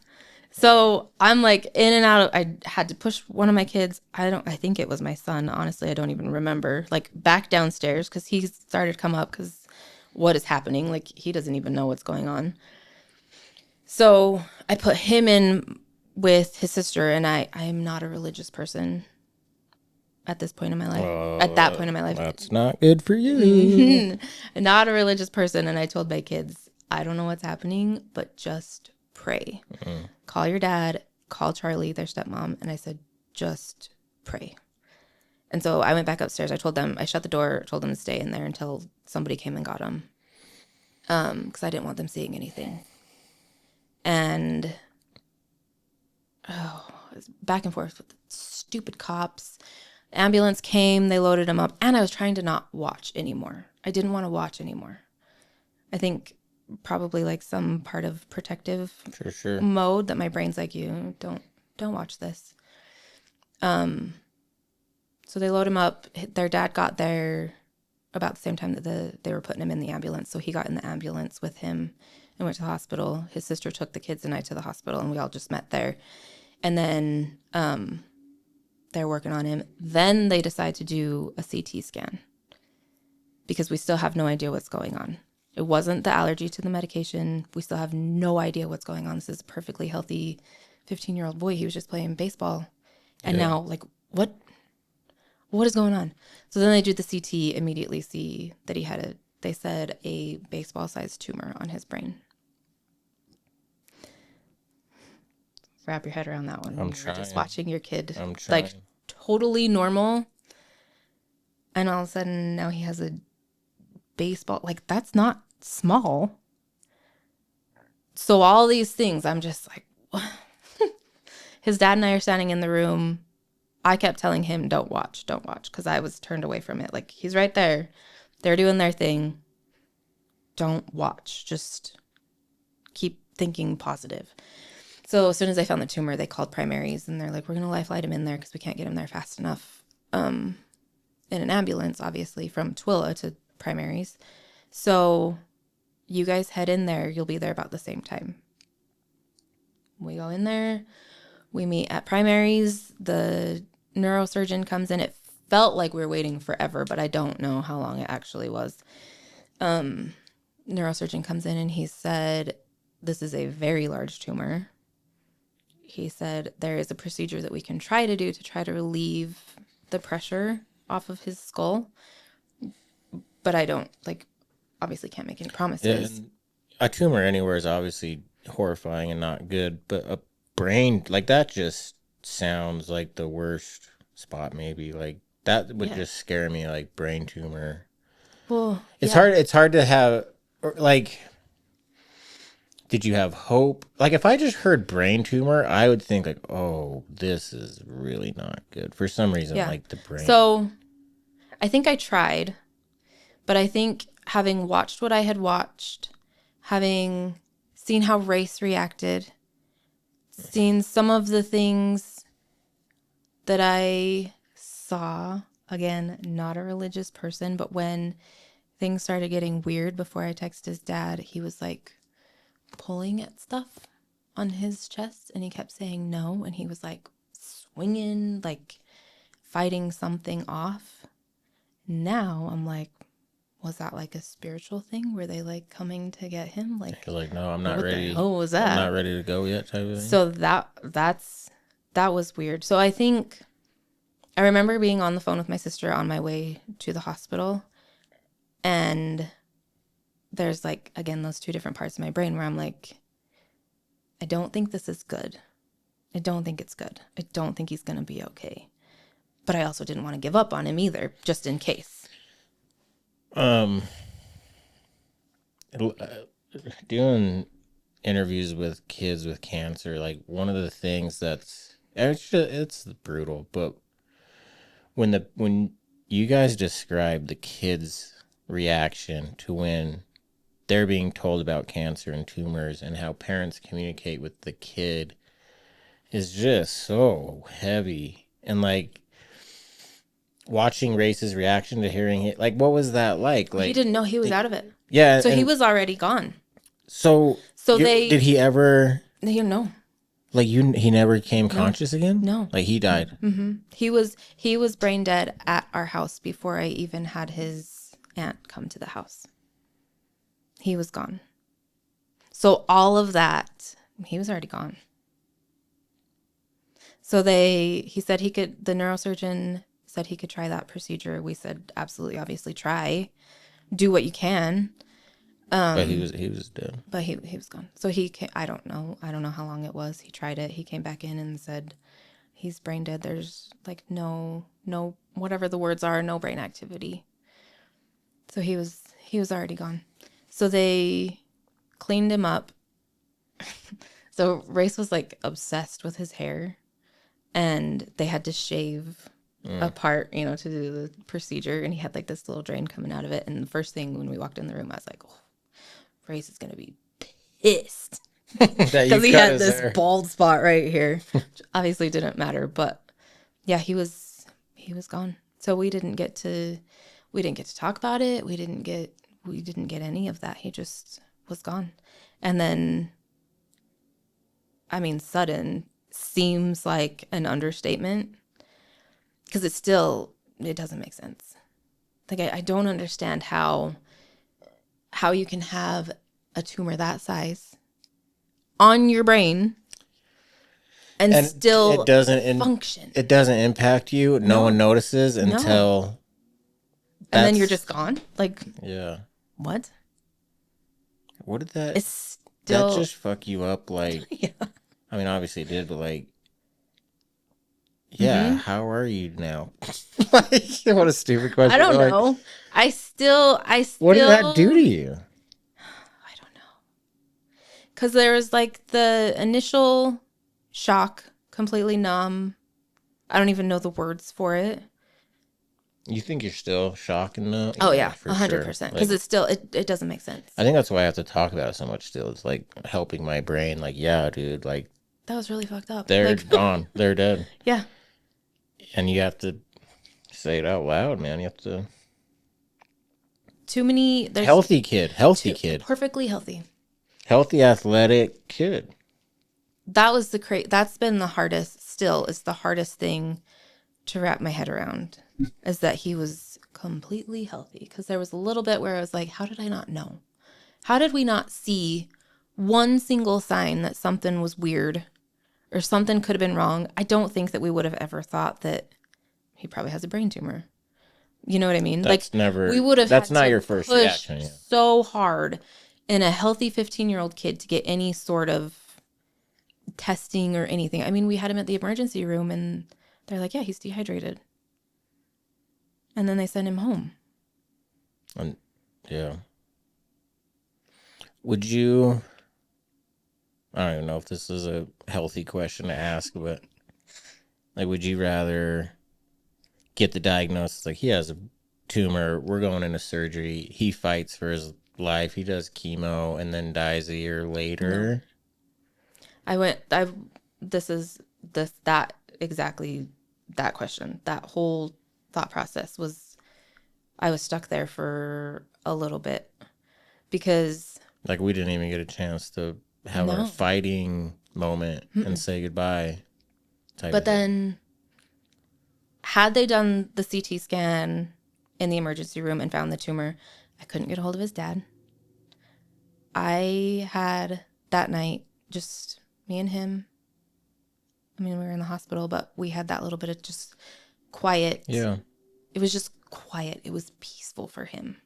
Speaker 2: So I'm like in and out. I had to push one of my kids. I think it was my son. Honestly, I don't even remember. Like back downstairs because he started to come up because what is happening? Like he doesn't even know what's going on. So I put him in with his sister, and I am not a religious person at this point in my life. At that point in my life.
Speaker 1: That's not good for you.
Speaker 2: Not a religious person. And I told my kids, I don't know what's happening, but just pray. Mm-hmm. Call your dad, call Charlie, their stepmom. And I said, just pray. And so I went back upstairs. I told them, I shut the door, told them to stay in there until somebody came and got them. Because I didn't want them seeing anything. And, it was back and forth with the stupid cops. The ambulance came, they loaded him up. And I was trying to not watch anymore. I didn't want to watch anymore. I think probably like some part of protective mode that my brain's like, you don't watch this. So they load him up. Their dad got there about the same time that they were putting him in the ambulance. So he got in the ambulance with him and went to the hospital. His sister took the kids and I to the hospital, and we all just met there. And then they're working on him. Then they decide to do a CT scan because we still have no idea what's going on. It wasn't the allergy to the medication. We still have no idea what's going on. This is a perfectly healthy 15-year-old boy. He was just playing baseball. And now, like, what is going on? So then they do the CT, immediately see that he had they said a baseball-sized tumor on his brain. Wrap your head around that one.
Speaker 1: I'm trying.
Speaker 2: Just watching your kid, like, totally normal. And all of a sudden, now he has a baseball. Like, that's not small. So all these things, I'm just like, what? His dad and I are standing in the room. I kept telling him, don't watch, because I was turned away from it. Like, he's right there. They're doing their thing. Don't watch. Just keep thinking positive. So as soon as I found the tumor, they called primaries, and they're like, we're going to lifeline him in there because we can't get him there fast enough. In an ambulance, obviously, from Twilla to primaries. So you guys head in there. You'll be there about the same time. We go in there. We meet at primaries. The neurosurgeon comes in. It felt like we were waiting forever, but I don't know how long it actually was. Neurosurgeon comes in and he said, this is a very large tumor. He said, there is a procedure that we can try to do to try to relieve the pressure off of his skull. But I don't, obviously can't make any promises.
Speaker 1: And a tumor anywhere is obviously horrifying and not good, but a brain, that just sounds like the worst spot maybe. That would just scare me, brain tumor.
Speaker 2: Well,
Speaker 1: It's hard to have, did you have hope? If I just heard brain tumor, I would think oh, this is really not good. For some reason, the brain.
Speaker 2: So I think I tried, but I think having watched what I had watched, having seen how Rayce reacted, seen some of the things that I saw, again, not a religious person, but when things started getting weird before I texted his dad, he was pulling at stuff on his chest and he kept saying no, and he was swinging, fighting something off. Now I'm was that a spiritual thing? Were they coming to get him?
Speaker 1: You're no, I'm not ready.
Speaker 2: Oh, was that?
Speaker 1: I'm not ready to go yet, type of thing.
Speaker 2: So that was weird. So I think I remember being on the phone with my sister on my way to the hospital, and there's again those two different parts of my brain where I'm I don't think this is good. I don't think it's good. I don't think he's gonna be okay. But I also didn't want to give up on him either, just in case.
Speaker 1: Doing interviews with kids with cancer, one of the things it's brutal, but when you guys describe the kids' reaction to when they're being told about cancer and tumors and how parents communicate with the kid is just so heavy. And watching Rayce's reaction to hearing it, what was that like?
Speaker 2: He didn't know he was out of it.
Speaker 1: Yeah.
Speaker 2: So he was already gone.
Speaker 1: So did he ever?
Speaker 2: You know.
Speaker 1: He never came conscious again?
Speaker 2: No.
Speaker 1: He died.
Speaker 2: Mm-hmm. He was brain dead at our house before I even had his aunt come to the house. He was gone. So all of that, he was already gone. So he said the neurosurgeon said he could try that procedure. We said, absolutely, obviously try. Do what you can.
Speaker 1: But he was dead.
Speaker 2: But he was gone. So I don't know how long it was. He tried it. He came back in and said, he's brain dead. There's no, whatever the words are, no brain activity. So he was already gone. So they cleaned him up. So Rayce was obsessed with his hair, and they had to shave a part, to do the procedure. And he had this little drain coming out of it. And the first thing when we walked in the room, I was oh, Rayce is going to be pissed because he had this bald spot right here, which obviously didn't matter. But yeah, he was gone. So we didn't get to talk about it. We didn't get any of that. He just was gone. And then, sudden seems like an understatement because it doesn't make sense. I don't understand how you can have a tumor that size on your brain and still
Speaker 1: it doesn't
Speaker 2: function.
Speaker 1: It doesn't impact you. No one notices until...
Speaker 2: And then you're just gone?
Speaker 1: Yeah.
Speaker 2: What?
Speaker 1: What did that...
Speaker 2: It's still...
Speaker 1: That just fuck you up,
Speaker 2: Yeah.
Speaker 1: Obviously it did, but yeah, how are you now? What a stupid question.
Speaker 2: I don't know. I still...
Speaker 1: What did that do to you?
Speaker 2: I don't know. Because there was the initial shock, completely numb. I don't even know the words for it.
Speaker 1: You think you're still shocked and numb?
Speaker 2: Oh yeah, 100%. Because it's still, it doesn't make sense.
Speaker 1: I think that's why I have to talk about it so much still. It's helping my brain. Yeah, dude,
Speaker 2: that was really fucked up.
Speaker 1: They're gone. They're dead.
Speaker 2: Yeah.
Speaker 1: And you have to say it out loud, man. You have to...
Speaker 2: too many. There's
Speaker 1: Healthy kid.
Speaker 2: perfectly healthy.
Speaker 1: Healthy, athletic kid.
Speaker 2: That was that's been the hardest, still is the hardest thing to wrap my head around, is that he was completely healthy. Because there was a little bit where I was like, how did I not know? How did we not see one single sign that something was weird or something could have been wrong? I don't think that we would have ever thought that he probably has a brain tumor. You know what I mean? We would have
Speaker 1: that's
Speaker 2: had
Speaker 1: not
Speaker 2: to
Speaker 1: your first
Speaker 2: push
Speaker 1: reaction. Yeah.
Speaker 2: so hard in a healthy 15-year-old kid to get any sort of testing or anything. I mean, we had him at the emergency room and they're like, yeah, he's dehydrated. And then they send him home.
Speaker 1: Yeah. Would you, I don't even know if this is a healthy question to ask, but like, would you rather get the diagnosis, like he has a tumor, we're going into surgery, he fights for his life, he does chemo and then dies a year later?
Speaker 2: No. Exactly that question, that whole thought process I was stuck there for a little bit because.
Speaker 1: Like we didn't even get a chance to have our fighting moment and say goodbye.
Speaker 2: But then had they done the CT scan in the emergency room and found the tumor, I couldn't get a hold of his dad. I had that night just me and him. I mean, we were in the hospital, but we had that little bit of just quiet.
Speaker 1: Yeah.
Speaker 2: It was just quiet. It was peaceful for him.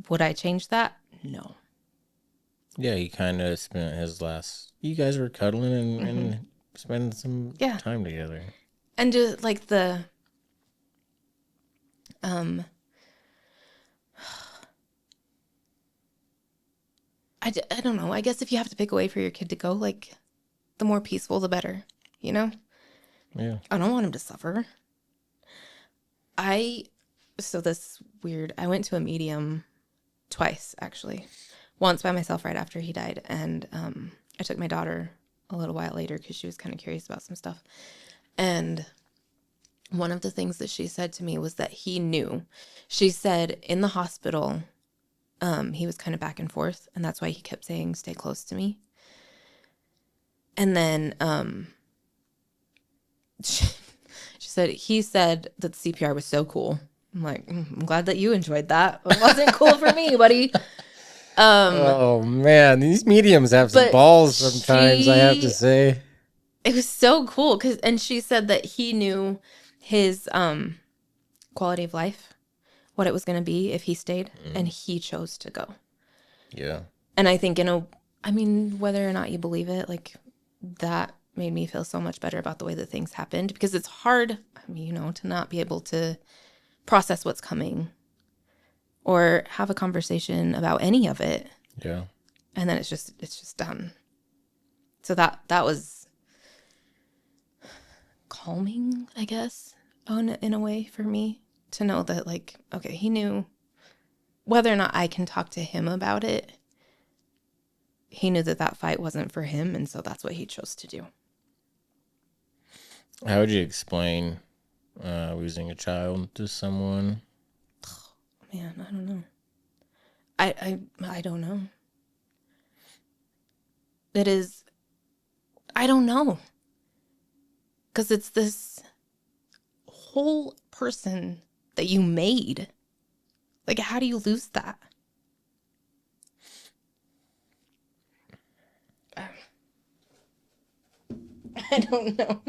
Speaker 2: Would I change that? No.
Speaker 1: Yeah, he kind of spent his last... You guys were cuddling and spending some time together.
Speaker 2: And just like I don't know. I guess if you have to pick a way for your kid to go, like, the more peaceful, the better, you know?
Speaker 1: Yeah.
Speaker 2: I don't want him to suffer. So this weird, I went to a medium twice, actually. Once by myself right after he died. And I took my daughter a little while later because she was kind of curious about some stuff. And one of the things that she said to me was that he knew. She said in the hospital, he was kind of back and forth. And that's why he kept saying, stay close to me. And then she said, he said that the CPR was so cool. I'm like, I'm glad that you enjoyed that. It wasn't cool for me, buddy.
Speaker 1: Oh, man. These mediums have some balls sometimes, I have to say.
Speaker 2: It was so cool. And she said that he knew his quality of life, what it was going to be if he stayed, and he chose to go.
Speaker 1: Yeah.
Speaker 2: And I think, whether or not you believe it, like, that made me feel so much better about the way that things happened, because it's hard, to not be able to process what's coming or have a conversation about any of it.
Speaker 1: Yeah.
Speaker 2: And then it's just done. So that was calming, I guess, in a way for me to know that, like, okay, he knew whether or not I can talk to him about it. He knew that fight wasn't for him, and so that's what he chose to do.
Speaker 1: How would you explain losing a child to someone?
Speaker 2: Oh, man, I don't know. I don't know. It is, I don't know. Because it's this whole person that you made. Like, how do you lose that? I don't know.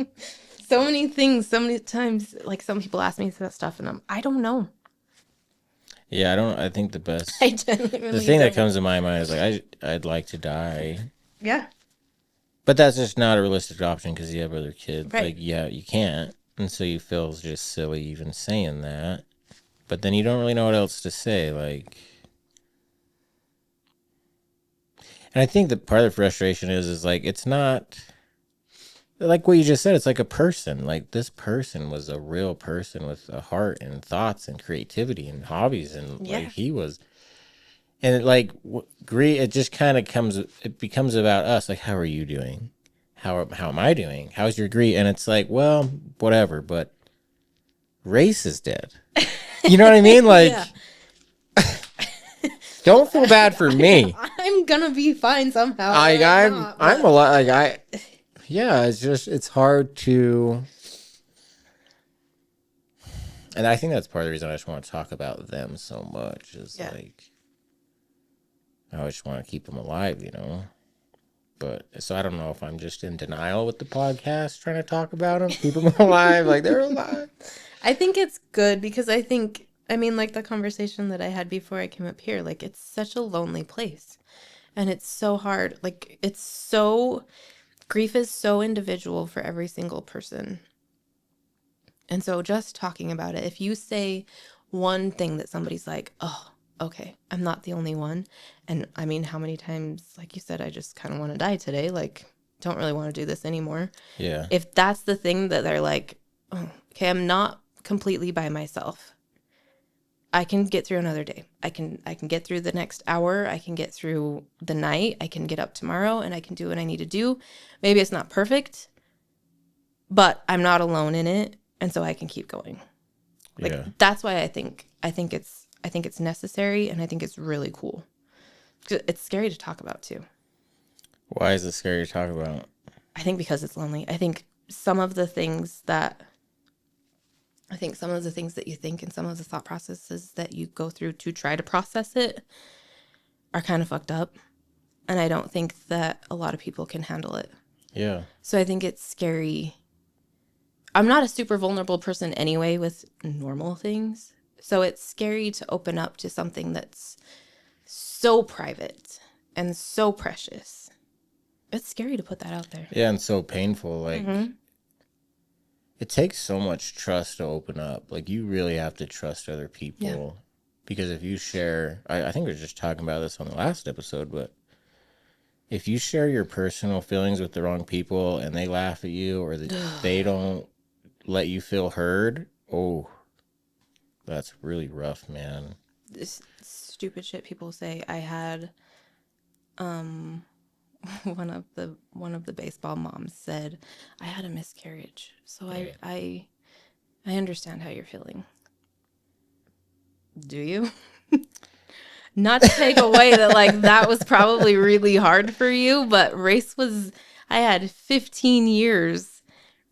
Speaker 2: So many things, so many times, like, some people ask me that stuff, and I don't know.
Speaker 1: Yeah, I think the best...
Speaker 2: I genuinely
Speaker 1: the thing that comes to my mind is, like, I'd like to die.
Speaker 2: Yeah.
Speaker 1: But that's just not a realistic option because you have other kids.
Speaker 2: Right.
Speaker 1: Like, yeah, you can't. And so you feel just silly even saying that. But then you don't really know what else to say. Like... And I think that part of the frustration is like, it's not... Like what you just said, it's like a person. Like, this person was a real person with a heart and thoughts and creativity and hobbies. And, like, he was... And, it just kind of becomes about us. Like, how are you doing? How am I doing? How's your grief? And it's like, well, whatever. But Rayce is dead. You know what I mean? Like...
Speaker 2: Yeah.
Speaker 1: Don't feel bad for me.
Speaker 2: I'm gonna be fine somehow.
Speaker 1: I'm a lot yeah, it's hard to, and I think that's part of the reason I just want to talk about them so much is like, I just want to keep them alive, you know? But so I don't know if I'm just in denial with the podcast trying to talk about them, keep them alive, like they're alive.
Speaker 2: I think it's good because I mean, like the conversation that I had before I came up here, like it's such a lonely place and it's so hard. Like grief is so individual for every single person. And so just talking about it, if you say one thing that somebody's like, oh, okay, I'm not the only one. And I mean, how many times, like you said, I just kind of want to die today. Like, don't really want to do this anymore.
Speaker 1: Yeah.
Speaker 2: If that's the thing that they're like, oh, okay, I'm not completely by myself. I can get through another day. I can get through the next hour. I can get through the night. I can get up tomorrow and I can do what I need to do. Maybe it's not perfect, but I'm not alone in it. And so I can keep going. Like that's why I think it's necessary and I think it's really cool. It's scary to talk about too.
Speaker 1: Why is it scary to talk about?
Speaker 2: I think because it's lonely. I think some of the things that you think and some of the thought processes that you go through to try to process it are kind of fucked up. And I don't think that a lot of people can handle it.
Speaker 1: Yeah.
Speaker 2: So I think it's scary. I'm not a super vulnerable person anyway with normal things. So it's scary to open up to something that's so private and so precious. It's scary to put that out there.
Speaker 1: Yeah, and so painful. Like, it takes so much trust to open up. Like, you really have to trust other people. Yeah. Because if you share, I think we were just talking about this on the last episode, but if you share your personal feelings with the wrong people and they laugh at you or they don't let you feel heard, oh, that's really rough, man.
Speaker 2: This stupid shit people say. I had one of the baseball moms said, I had a miscarriage. So I understand how you're feeling. Do you? Not to take away that like that was probably really hard for you, but I had 15 years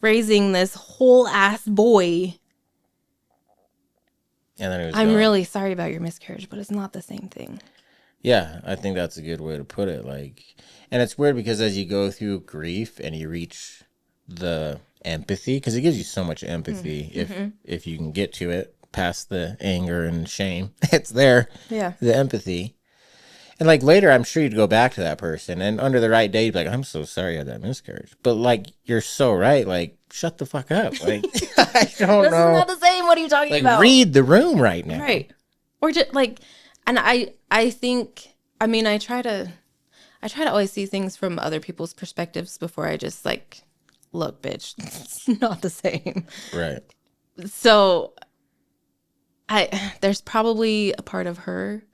Speaker 2: raising this whole ass boy.
Speaker 1: And then
Speaker 2: I'm really sorry about your miscarriage, but it's not the same thing.
Speaker 1: Yeah, I think that's a good way to put it. Like, and it's weird because as you go through grief and you reach the empathy, because it gives you so much empathy if you can get to it past the anger and shame. It's there. Yeah. The empathy. And like later, I'm sure you'd go back to that person and under the right day, you'd be like, I'm so sorry I had that miscarriage. But like, you're so right. Like, shut the fuck up. Like, I don't know. This is
Speaker 2: not the same. What are you talking about?
Speaker 1: Read the room right now.
Speaker 2: Right. Or just like, and I think, I mean, I try to always see things from other people's perspectives before I just like, look, bitch, it's not the same.
Speaker 1: Right.
Speaker 2: So there's probably a part of her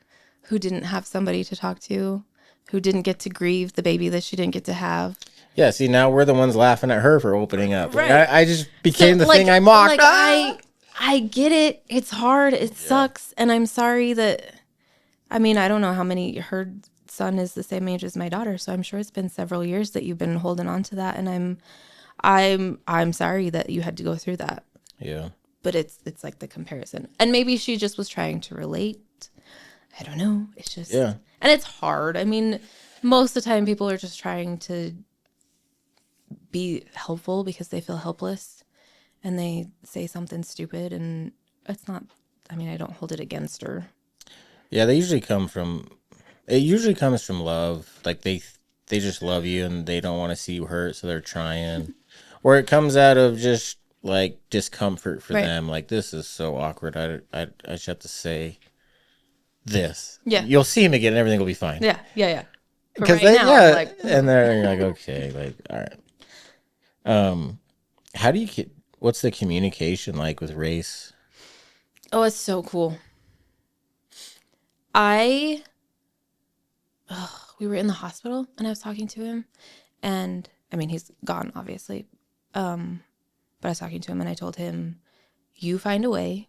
Speaker 2: who didn't have somebody to talk to, who didn't get to grieve the baby that she didn't get to have.
Speaker 1: Yeah, see, now we're the ones laughing at her for opening up. Right. Like, I just became the thing I mocked.
Speaker 2: Like, I get it. It's hard. It sucks. And I'm sorry that, I mean, I don't know how many, her son is the same age as my daughter, so I'm sure it's been several years that you've been holding on to that. And I'm sorry that you had to go through that.
Speaker 1: Yeah.
Speaker 2: But it's like the comparison. And maybe she just was trying to relate. I don't know. It's just, and it's hard. I mean, most of the time people are just trying to be helpful because they feel helpless and they say something stupid and it's not, I mean, I don't hold it against her.
Speaker 1: Yeah, it usually comes from love. Like they just love you and they don't want to see you hurt, so they're trying. Or it comes out of just like discomfort for them. Like, this is so awkward. I just have to say this. Yeah. You'll see him again and everything will be fine.
Speaker 2: Yeah. Because right like,
Speaker 1: and they're like, okay, like, all right. What's the communication like with Rayce?
Speaker 2: Oh, it's so cool. We were in the hospital and I was talking to him and I mean, he's gone obviously. But I was talking to him and I told him, you find a way.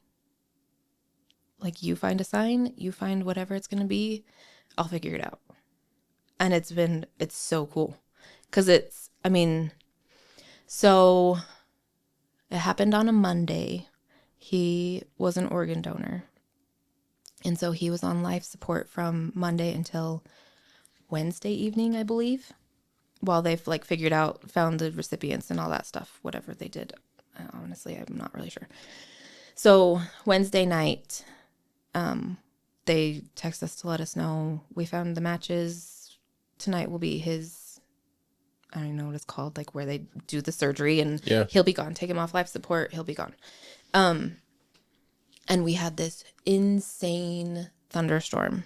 Speaker 2: Like, you find a sign, you find whatever it's going to be, I'll figure it out. And it's so cool. Because so it happened on a Monday. He was an organ donor. And so he was on life support from Monday until Wednesday evening, I believe, while they've found the recipients and all that stuff, whatever they did. Honestly, I'm not really sure. So Wednesday night, they text us to let us know we found the matches. Tonight will be his, I don't even know what it's called, like where they do the surgery, and he'll be gone. Take him off life support. He'll be gone. And we had this insane thunderstorm,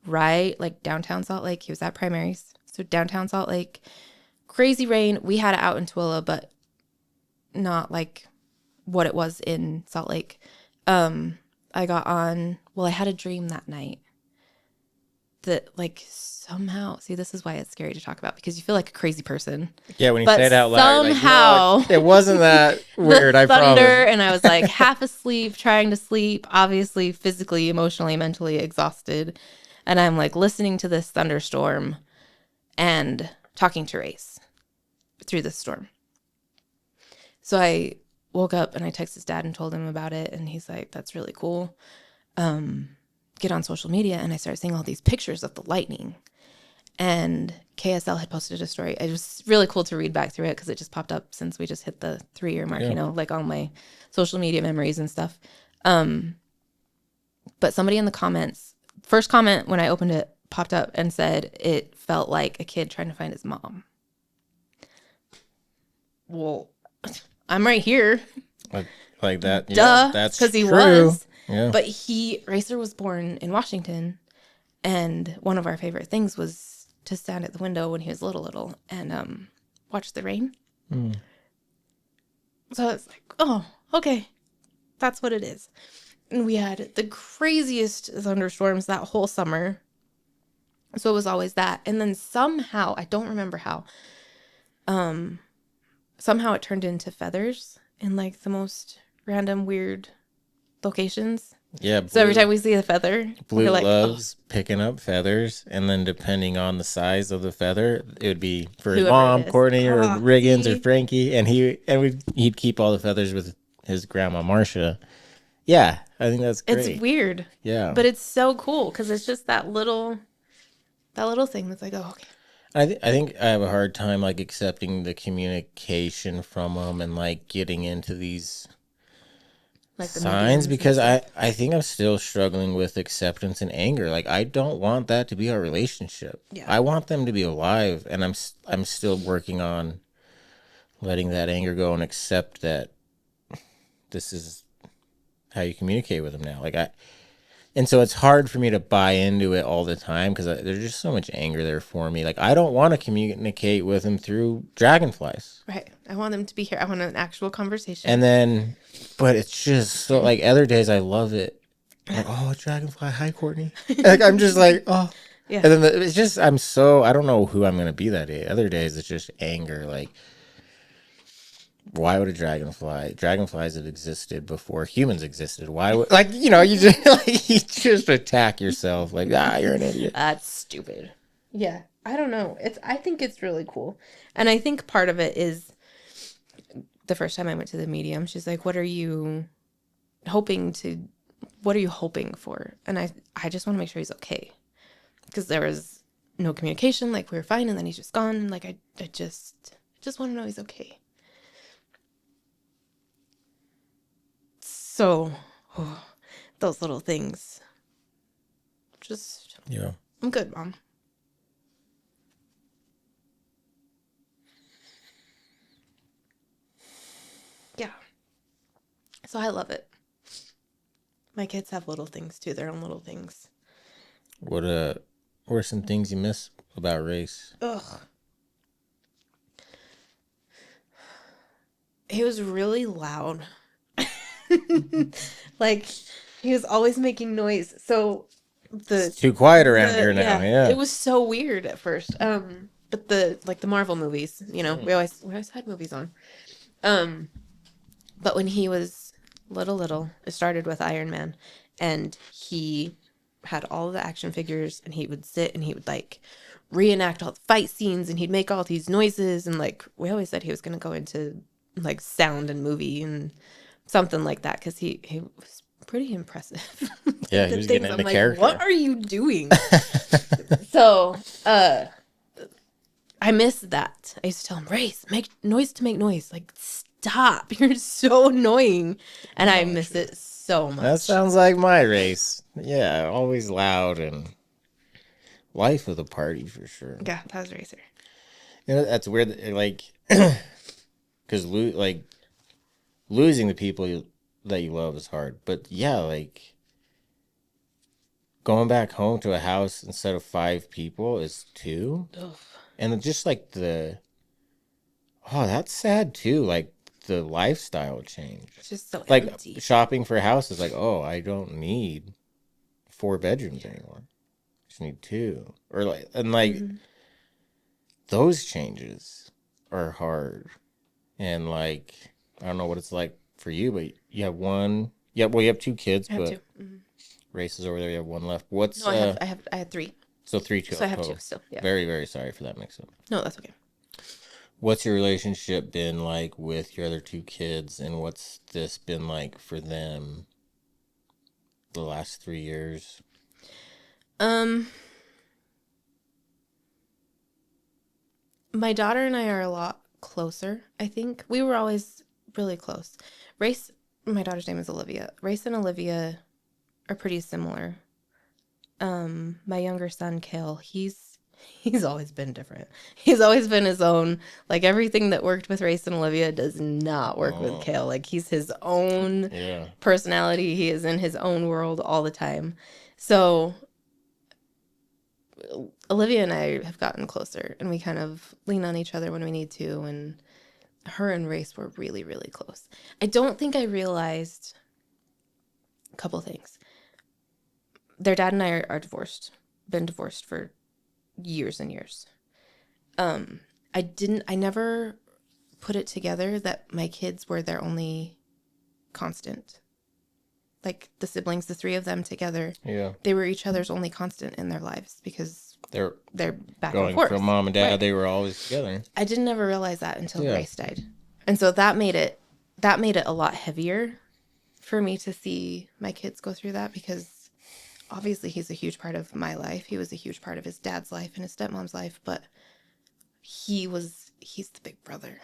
Speaker 2: right? Like downtown Salt Lake. He was at primaries. So downtown Salt Lake, crazy rain. We had it out in Tooele, but not like what it was in Salt Lake. I had a dream that night that somehow, see, this is why it's scary to talk about, because you feel like a crazy person.
Speaker 1: Yeah, when you say it out loud,
Speaker 2: somehow
Speaker 1: it wasn't that weird. I
Speaker 2: thunder,
Speaker 1: promise.
Speaker 2: and I was like half asleep, trying to sleep, obviously physically, emotionally, mentally exhausted, and I'm like listening to this thunderstorm and talking to Rayce through the storm. So I woke up and I texted his dad and told him about it, and he's like, "That's really cool. Get on social media." And I started seeing all these pictures of the lightning. And KSL had posted a story. It was really cool to read back through it because it just popped up since we just hit the 3-year mark, like on my social media memories and stuff. But somebody in the comments, first comment when I opened it, popped up and said it felt like a kid trying to find his mom. Well, I'm right here.
Speaker 1: Like that.
Speaker 2: Duh.
Speaker 1: Yeah, that's
Speaker 2: because he
Speaker 1: true.
Speaker 2: was.
Speaker 1: Yeah.
Speaker 2: But Racer was born in Washington, and one of our favorite things was to stand at the window when he was little and watch the rain. So it's like, oh, okay, that's what it is. And we had the craziest thunderstorms that whole summer. So it was always that. And then somehow, I don't remember how, somehow it turned into feathers in like the most random, weird locations.
Speaker 1: Yeah.
Speaker 2: So every time we see a feather,
Speaker 1: Blue
Speaker 2: we're like,
Speaker 1: loves picking up feathers, and then depending on the size of the feather, it would be for his
Speaker 2: Whoever
Speaker 1: mom,
Speaker 2: it is.
Speaker 1: Courtney, or Riggins,
Speaker 2: see?
Speaker 1: or Frankie, and he'd keep all the feathers with his grandma Marcia. Yeah, I think that's great.
Speaker 2: It's weird.
Speaker 1: Yeah,
Speaker 2: But it's so cool because it's just that little thing that's like, oh, okay.
Speaker 1: I think I have a hard time like accepting the communication from them and like getting into these
Speaker 2: Like the
Speaker 1: signs,
Speaker 2: mediums and
Speaker 1: because
Speaker 2: stuff.
Speaker 1: I think I'm still struggling with acceptance and anger. Like, I don't want that to be our relationship.
Speaker 2: Yeah.
Speaker 1: I want them to be alive, and I'm still working on letting that anger go and accept that this is how you communicate with them now. And so it's hard for me to buy into it all the time because there's just so much anger there for me. Like, I don't want to communicate with them through dragonflies.
Speaker 2: Right. I want them to be here. I want an actual conversation.
Speaker 1: And then, but it's just so, like, other days I love it. Like, oh, dragonfly, hi, Courtney. Like, I'm just like, oh.
Speaker 2: Yeah.
Speaker 1: And then it's just, I don't know who I'm going to be that day. Other days it's just anger. Like, why would a dragonflies have existed before humans existed? Why would, like, you just attack yourself. Like, you're an idiot.
Speaker 2: That's stupid. Yeah. I don't know. I think it's really cool. And I think part of it is the first time I went to the medium, she's like, what are you hoping for? And I just want to make sure he's okay. Because there was no communication, like we were fine, and then he's just gone. Like I just want to know he's okay. So, those little things.
Speaker 1: Yeah.
Speaker 2: I'm good, Mom. Yeah. So I love it. My kids have little things too, their own little things.
Speaker 1: What are some things you miss about Rayce?
Speaker 2: Ugh. He was really loud. Like, he was always making noise. So
Speaker 1: It's too quiet around here now. Yeah.
Speaker 2: It was so weird at first. But the Marvel movies, we always had movies on. But when he was
Speaker 4: little. It started with Iron Man, and he had all of the action figures, and he would sit and he would like reenact all the fight scenes, and he'd make all these noises, and like we always said he was going to go into like sound and movie and something like that because he was pretty impressive.
Speaker 1: Yeah, he was getting into character.
Speaker 4: What are you doing? So I miss that. I used to tell him, Rayce, make noise to make noise. Like, stop. You're so annoying. And I miss it so much.
Speaker 1: That sounds like my Rayce. Yeah, always loud and life of the party for sure.
Speaker 4: Yeah, that was Racer.
Speaker 1: You know, that's weird. Like, because losing the people that you love is hard. But yeah, like going back home to a house instead of 5 people is 2.
Speaker 4: Ugh.
Speaker 1: And just like that's sad too. Like the lifestyle change.
Speaker 4: It's just so
Speaker 1: Like
Speaker 4: empty.
Speaker 1: shopping for a house is like, oh, I don't need 4 bedrooms anymore. I just need 2. Or like, and like those changes are hard. And like, I don't know what it's like for you, but you have one. Yeah, well, you have 2 kids,
Speaker 4: I have
Speaker 1: but
Speaker 4: 2. Mm-hmm.
Speaker 1: Rayce is over there. You have 1 left. What's
Speaker 4: No, I had 3.
Speaker 1: so 3 2.
Speaker 4: So I have 2 still. Yeah.
Speaker 1: Very, very sorry for that mix up.
Speaker 4: No, that's okay.
Speaker 1: What's your relationship been like with your other 2 kids, and what's this been like for them the last 3 years?
Speaker 4: My daughter and I are a lot closer, I think. We were always really close. Rayce, my daughter's name is Olivia. Rayce and Olivia are pretty similar. My younger son, Kale, he's always been different. He's always been his own. Like, everything that worked with Rayce and Olivia does not work with Kale. Like, he's his own personality. He is in his own world all the time. So Olivia and I have gotten closer, and we kind of lean on each other when we need to, and her and Rayce were really, really close. I don't think I realized a couple things. Their dad and I are divorced, been divorced for years and years. I never put it together that my kids were their only constant. Like, the siblings, the 3 of them together, they were each other's only constant in their lives because they're back
Speaker 1: going
Speaker 4: and forth.
Speaker 1: from mom and dad.
Speaker 4: Right.
Speaker 1: They were always together.
Speaker 4: I didn't ever realize that until Rayce died. And so that made it a lot heavier for me to see my kids go through that, because obviously he's a huge part of my life. He was a huge part of his dad's life and his stepmom's life, but he's the big brother.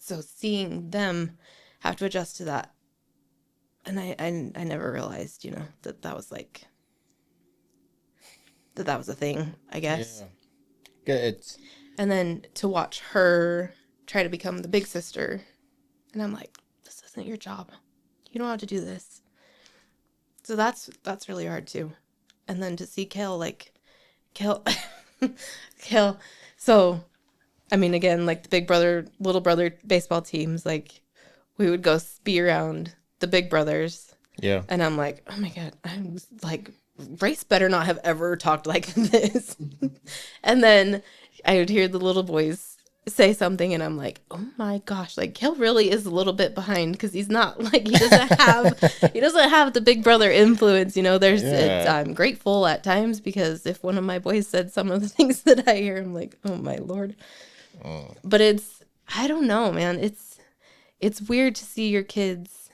Speaker 4: So seeing them have to adjust to that, and I never realized, that was like, that was a thing, I guess.
Speaker 1: Yeah.
Speaker 4: And then to watch her try to become the big sister, and I'm like, this isn't your job. You don't have to do this. So that's really hard too. And then to see Kale. So, I mean, again, like the big brother, little brother baseball teams, like we would go be around the big brothers.
Speaker 1: Yeah.
Speaker 4: And I'm like, oh my God, I'm like, Rayce better not have ever talked like this. And then I would hear the little boys say something, and I'm like, oh my gosh, like Kale really is a little bit behind, because he's not like, he doesn't have the big brother influence, I'm grateful at times, because if one of my boys said some of the things that I hear, I'm like, oh my Lord. But I don't know, man. It's weird to see your kids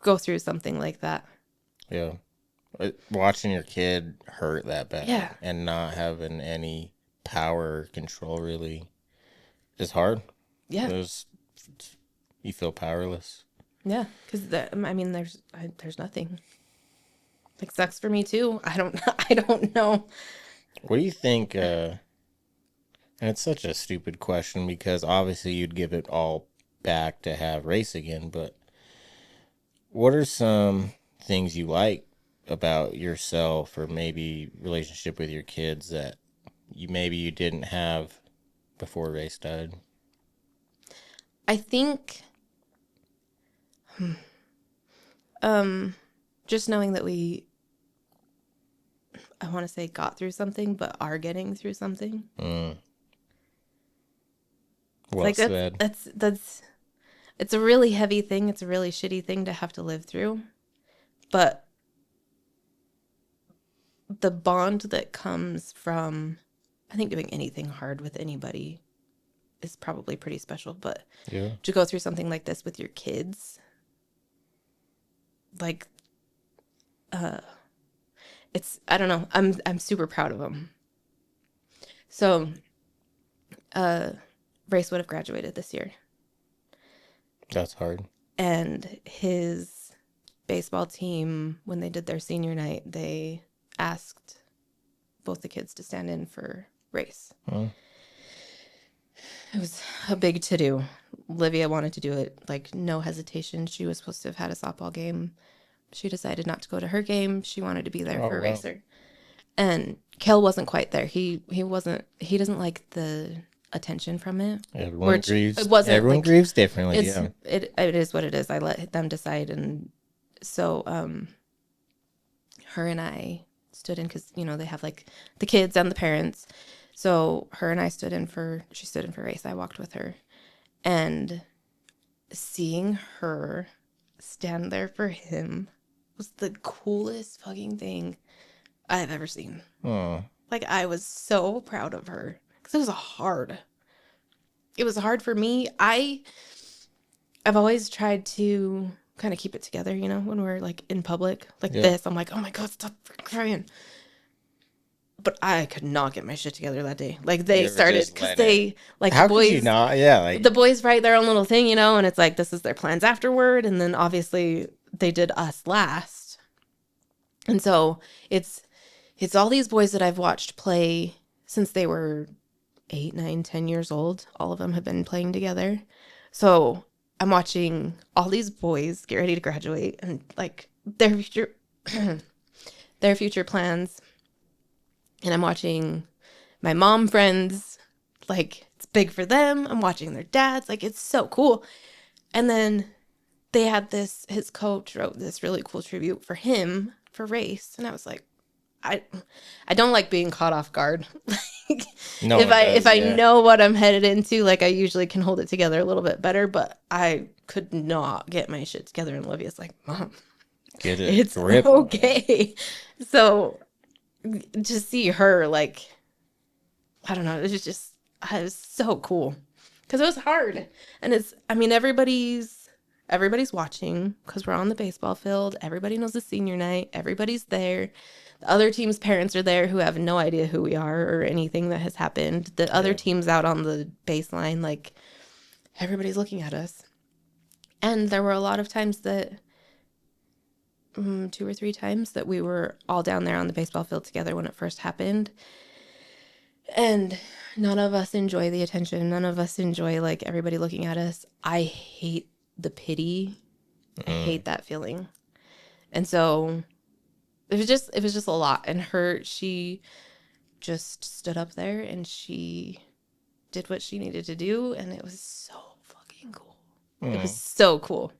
Speaker 4: go through something like that.
Speaker 1: Yeah. Watching your kid hurt that bad.
Speaker 4: Yeah.
Speaker 1: And not having any power or control really is hard.
Speaker 4: Yeah.
Speaker 1: You feel powerless.
Speaker 4: Yeah. Because there's nothing. Like, sucks for me too. I don't know.
Speaker 1: What do you think, and it's such a stupid question, because obviously you'd give it all back to have Rayce again, but what are some things you like about yourself, or maybe relationship with your kids, that you didn't have before Rayce died?
Speaker 4: I think just knowing that I want to say got through something, but are getting through something.
Speaker 1: Well
Speaker 4: like
Speaker 1: said.
Speaker 4: That's It's a really heavy thing. It's a really shitty thing to have to live through. But the bond that comes from, I think, doing anything hard with anybody is probably pretty special. But
Speaker 1: Yeah.
Speaker 4: to go through something like this with your kids, like, it's, I don't know. I'm super proud of them. So, Rayce would have graduated this year.
Speaker 1: That's hard.
Speaker 4: And his baseball team, when they did their senior night, they asked both the kids to stand in for Rayce.
Speaker 1: Huh.
Speaker 4: It was a big to-do. Olivia wanted to do it, like, no hesitation. She was supposed to have had a softball game. She decided not to go to her game. She wanted to be there for
Speaker 1: wow.
Speaker 4: Racer. And Kel wasn't quite there. He doesn't like the attention from it.
Speaker 1: Everyone
Speaker 4: Which
Speaker 1: grieves.
Speaker 4: it wasn't,
Speaker 1: Everyone
Speaker 4: like,
Speaker 1: grieves differently.
Speaker 4: It's
Speaker 1: Yeah.
Speaker 4: it is what it is. I let them decide, and so her and I stood in because they have like the kids and the parents. So her and I stood in for Rayce. I walked with her, and seeing her stand there for him was the coolest fucking thing I've ever seen.
Speaker 1: Oh.
Speaker 4: Like, I was so proud of her because it was hard for me. I've always tried to kind of keep it together, when we're like in public like this. I'm like, oh my God, stop crying. But I could not get my shit together that day. Like, they started because they like
Speaker 1: How
Speaker 4: the boys.
Speaker 1: could you not? Yeah, like
Speaker 4: The boys write their own little thing, and it's like, this is their plans afterward. And then obviously they did us last. And so it's all these boys that I've watched play since they were 8, 9, 10 years old. All of them have been playing together. So I'm watching all these boys get ready to graduate and like their future, their future plans. And I'm watching my mom friends, like, it's big for them. I'm watching their dads, like, it's so cool. And then they had his coach wrote this really cool tribute for him, for Rayce. And I was like, I don't like being caught off guard. Like,
Speaker 1: No,
Speaker 4: if I
Speaker 1: yeah.
Speaker 4: know what I'm headed into, like, I usually can hold it together a little bit better, but I could not get my shit together. And Olivia's like, Mom,
Speaker 1: get it.
Speaker 4: it's
Speaker 1: grip.
Speaker 4: okay. So just see her, like, I don't know, it was so cool because it was hard. And everybody's watching because we're on the baseball field. Everybody knows the senior night. Everybody's there. The other team's parents are there who have no idea who we are or anything that has happened. The other team's out on the baseline, like, everybody's looking at us. And there were a lot of times that 2 or 3 times that we were all down there on the baseball field together when it first happened. And none of us enjoy the attention. None of us enjoy, like, everybody looking at us. I hate the pity. I hate that feeling. And so it was just a lot. And she just stood up there and she did what she needed to do. And it was so fucking cool. It was so cool.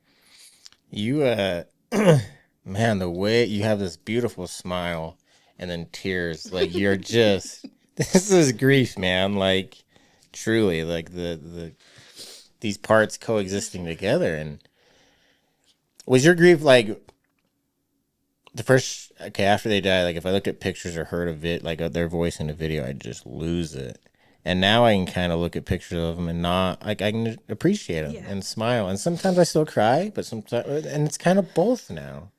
Speaker 1: You, man, the way you have this beautiful smile and then tears, like, you're just, this is grief, man. Like, truly, like, these parts coexisting together. And was your grief, like, after they died, like, if I looked at pictures or heard of it, like, their voice in the video, I'd just lose it. And now I can kind of look at pictures of them and not, like, I can appreciate them and smile. And sometimes I still cry, but sometimes, and it's kind of both now.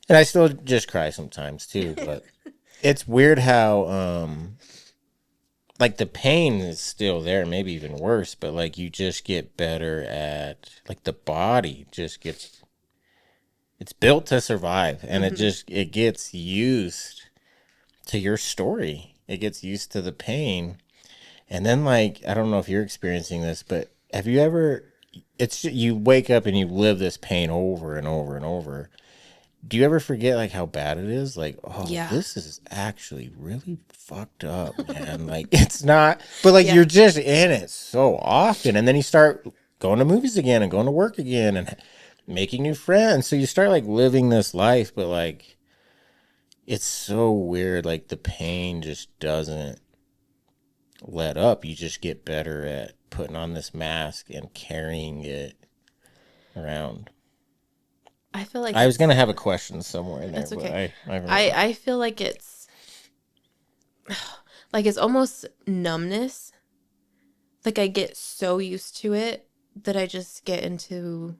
Speaker 1: And I still just cry sometimes too, but it's weird how, like, the pain is still there, maybe even worse, but, like, you just get better at, like, the body just gets, it's built to survive, and it gets used to your story. It gets used to the pain. And then, like, I don't know if you're experiencing this, but have you ever, you wake up and you live this pain over and over and over. Do you ever forget, like, how bad it is? Like, this is actually really fucked up, man. Like, it's not, but, like, you're just in it so often. And then you start going to movies again and going to work again and making new friends. So you start, like, living this life, but, like, it's so weird. Like, the pain just doesn't let up. You just get better at putting on this mask and carrying it around.
Speaker 4: I feel like
Speaker 1: I was gonna have a question somewhere in there,
Speaker 4: That's okay.
Speaker 1: but
Speaker 4: I feel like it's almost numbness. Like I get so used to it that I just get into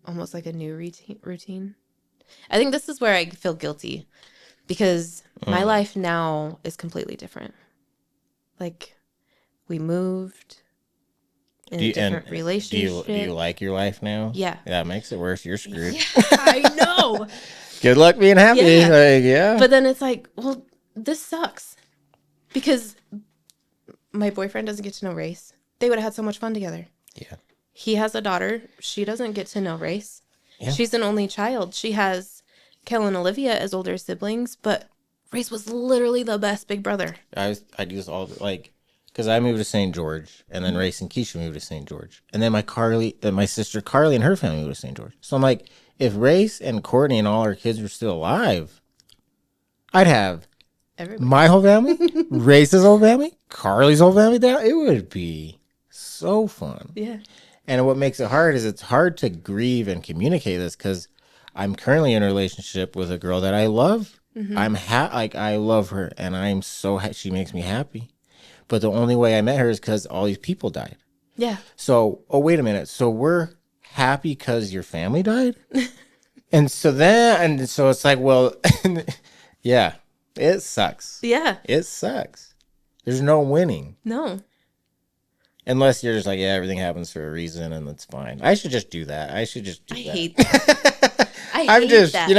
Speaker 4: almost like a new routine. I think this is where I feel guilty because my life now is completely different. Like we moved in a different relationship.
Speaker 1: Do you like your life now?
Speaker 4: Yeah.
Speaker 1: That makes it worse. You're screwed.
Speaker 4: Yeah, I know.
Speaker 1: Good luck being happy.
Speaker 4: Yeah.
Speaker 1: Like, yeah.
Speaker 4: But then it's like, well, this sucks because my boyfriend doesn't get to know Rayce. They would have had so much fun together.
Speaker 1: Yeah.
Speaker 4: He has a daughter. She doesn't get to know Rayce.
Speaker 1: Yeah.
Speaker 4: She's an only child. She has Kel and Olivia as older siblings, but Rayce was literally the best big brother.
Speaker 1: I do this all like because I moved to St. George, and then Rayce and Keisha moved to St. George, and then my sister Carly and her family moved to St. George. So I'm like, if Rayce and Courtney and all our kids were still alive, I'd have
Speaker 4: Everybody.
Speaker 1: my whole family, Rayce's whole family, Carly's whole family down. It would be so fun.
Speaker 4: Yeah.
Speaker 1: And what makes it hard is it's hard to grieve and communicate this because I'm currently in a relationship with a girl that I love.
Speaker 4: Mm-hmm.
Speaker 1: I love her, and I'm so she makes me happy. But the only way I met her is because all these people died.
Speaker 4: Yeah.
Speaker 1: So, oh wait a minute. So we're happy because your family died, and so it's like, well, yeah, it sucks.
Speaker 4: Yeah.
Speaker 1: It sucks. There's no winning.
Speaker 4: No.
Speaker 1: Unless you're just like, yeah, everything happens for a reason and it's fine. I should just do that. I
Speaker 4: hate that.
Speaker 1: I'm just, that.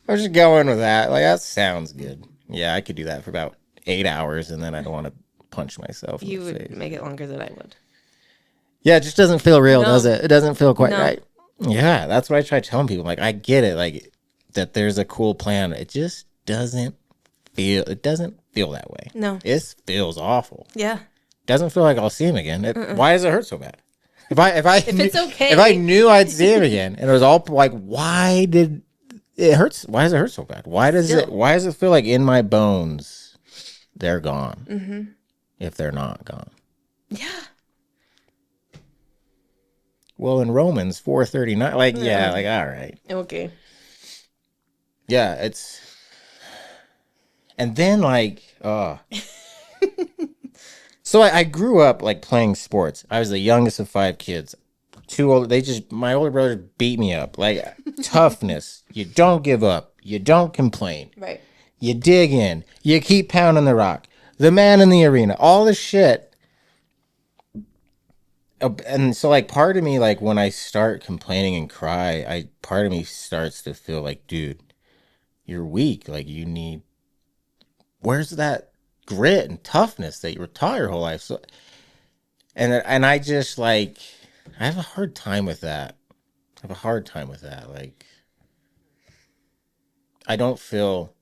Speaker 1: I'm just going with that. Like, that sounds good. Yeah, I could do that for about 8 hours and then I don't want to punch myself in
Speaker 4: You
Speaker 1: the
Speaker 4: would
Speaker 1: face.
Speaker 4: make it longer than I would.
Speaker 1: Yeah, it just doesn't feel real,
Speaker 4: No.
Speaker 1: does it? It doesn't feel quite
Speaker 4: No.
Speaker 1: right. Yeah, that's what I try telling people. Like, I get it, like, that there's a cool plan. It just doesn't feel that way.
Speaker 4: No.
Speaker 1: It feels awful.
Speaker 4: Yeah.
Speaker 1: Doesn't feel like I'll see him again. Why does it hurt so bad? If
Speaker 4: it's okay.
Speaker 1: If I knew I'd see him again, and it was all like, why did it hurts? Why does it hurt so bad? Why does it feel like in my bones they're gone?
Speaker 4: Mm-hmm.
Speaker 1: If they're not gone.
Speaker 4: Yeah.
Speaker 1: Well, in Romans 4:39, like yeah, like all right,
Speaker 4: Okay.
Speaker 1: yeah, it's, and then like, so I grew up like playing sports. I was the youngest of 5 kids. My older brothers beat me up. Like toughness. You don't give up. You don't complain.
Speaker 4: Right.
Speaker 1: You dig in. You keep pounding the rock. The man in the arena. All this shit. And so like part of me, like when I start complaining and cry, part of me starts to feel like, dude, you're weak. Like where's that grit and toughness that you were taught your whole life? So, and I just like, I have a hard time with that. Like, I don't feel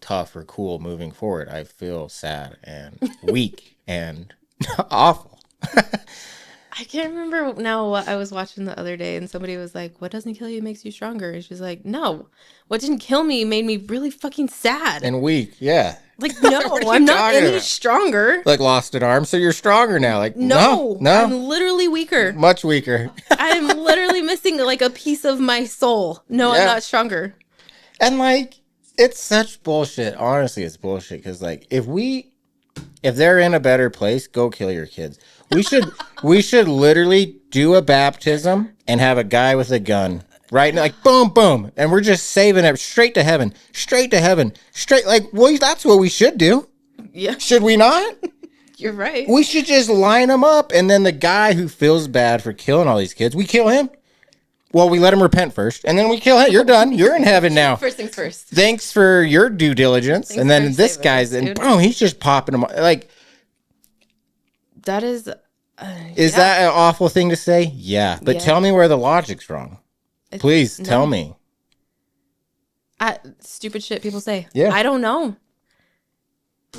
Speaker 1: tough or cool moving forward. I feel sad and weak and awful.
Speaker 4: I can't remember now what I was watching the other day, and somebody was like, what doesn't kill you makes you stronger. And she's like, no, what didn't kill me made me really fucking sad.
Speaker 1: And weak, yeah.
Speaker 4: Like, no, I'm not any stronger.
Speaker 1: Like lost an arm, so you're stronger now. Like, no.
Speaker 4: I'm literally weaker.
Speaker 1: Much weaker.
Speaker 4: I'm literally missing like a piece of my soul. No,
Speaker 1: Yeah.
Speaker 4: I'm not stronger.
Speaker 1: And like, it's such bullshit. Honestly, it's bullshit. Because like, if they're in a better place, go kill your kids. We should literally do a baptism and have a guy with a gun. Right? Like, boom, boom. And we're just saving it straight to heaven. Like, well, that's what we should do.
Speaker 4: Yeah,
Speaker 1: Should we not?
Speaker 4: you're right.
Speaker 1: We should just line them up. And then the guy who feels bad for killing all these kids, we kill him. Well, we let him repent first. And then we kill him. You're done. You're in heaven now.
Speaker 4: First things first.
Speaker 1: Thanks for your due diligence.
Speaker 4: Thanks
Speaker 1: and then
Speaker 4: for
Speaker 1: this
Speaker 4: saving
Speaker 1: guy's,
Speaker 4: us,
Speaker 1: and
Speaker 4: dude.
Speaker 1: boom, he's just popping them. Like,
Speaker 4: That is...
Speaker 1: is that an awful thing to say? Yeah. But
Speaker 4: Yeah.
Speaker 1: tell me where the logic's wrong. Please tell me.
Speaker 4: Stupid shit people say.
Speaker 1: Yeah.
Speaker 4: I don't know.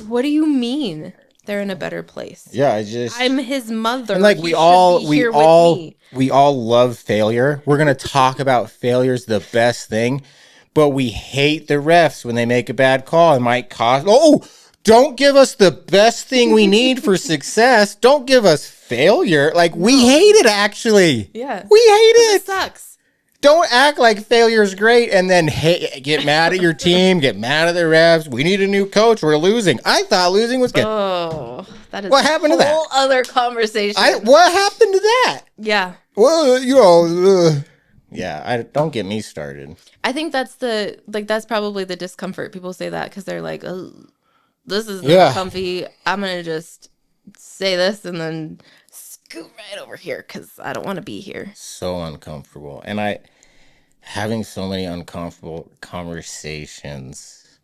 Speaker 4: What do you mean they're in a better place?
Speaker 1: Yeah,
Speaker 4: I'm his mother.
Speaker 1: and like
Speaker 4: He
Speaker 1: we
Speaker 4: should
Speaker 1: all
Speaker 4: be
Speaker 1: we
Speaker 4: here with
Speaker 1: all
Speaker 4: me.
Speaker 1: we all love failure. We're gonna talk about failure's the best thing, but we hate the refs when they make a bad call and might cost. Oh, don't give us the best thing we need for success. Don't give us failure. Like, we hate it, actually.
Speaker 4: Yeah.
Speaker 1: We hate
Speaker 4: It
Speaker 1: it.
Speaker 4: sucks.
Speaker 1: Don't act like failure is great and then get mad at your team, get mad at the refs. We need a new coach. We're losing. I thought losing was good.
Speaker 4: Oh, that is
Speaker 1: What happened to that?
Speaker 4: a whole other conversation.
Speaker 1: What happened to that?
Speaker 4: Yeah.
Speaker 1: Well, you know, yeah, don't get me started.
Speaker 4: I think that's that's probably the discomfort. People say that because they're like, oh, this is not comfy. I'm going to just say this and then scoot right over here because I don't want to be here.
Speaker 1: So uncomfortable. And having so many uncomfortable conversations,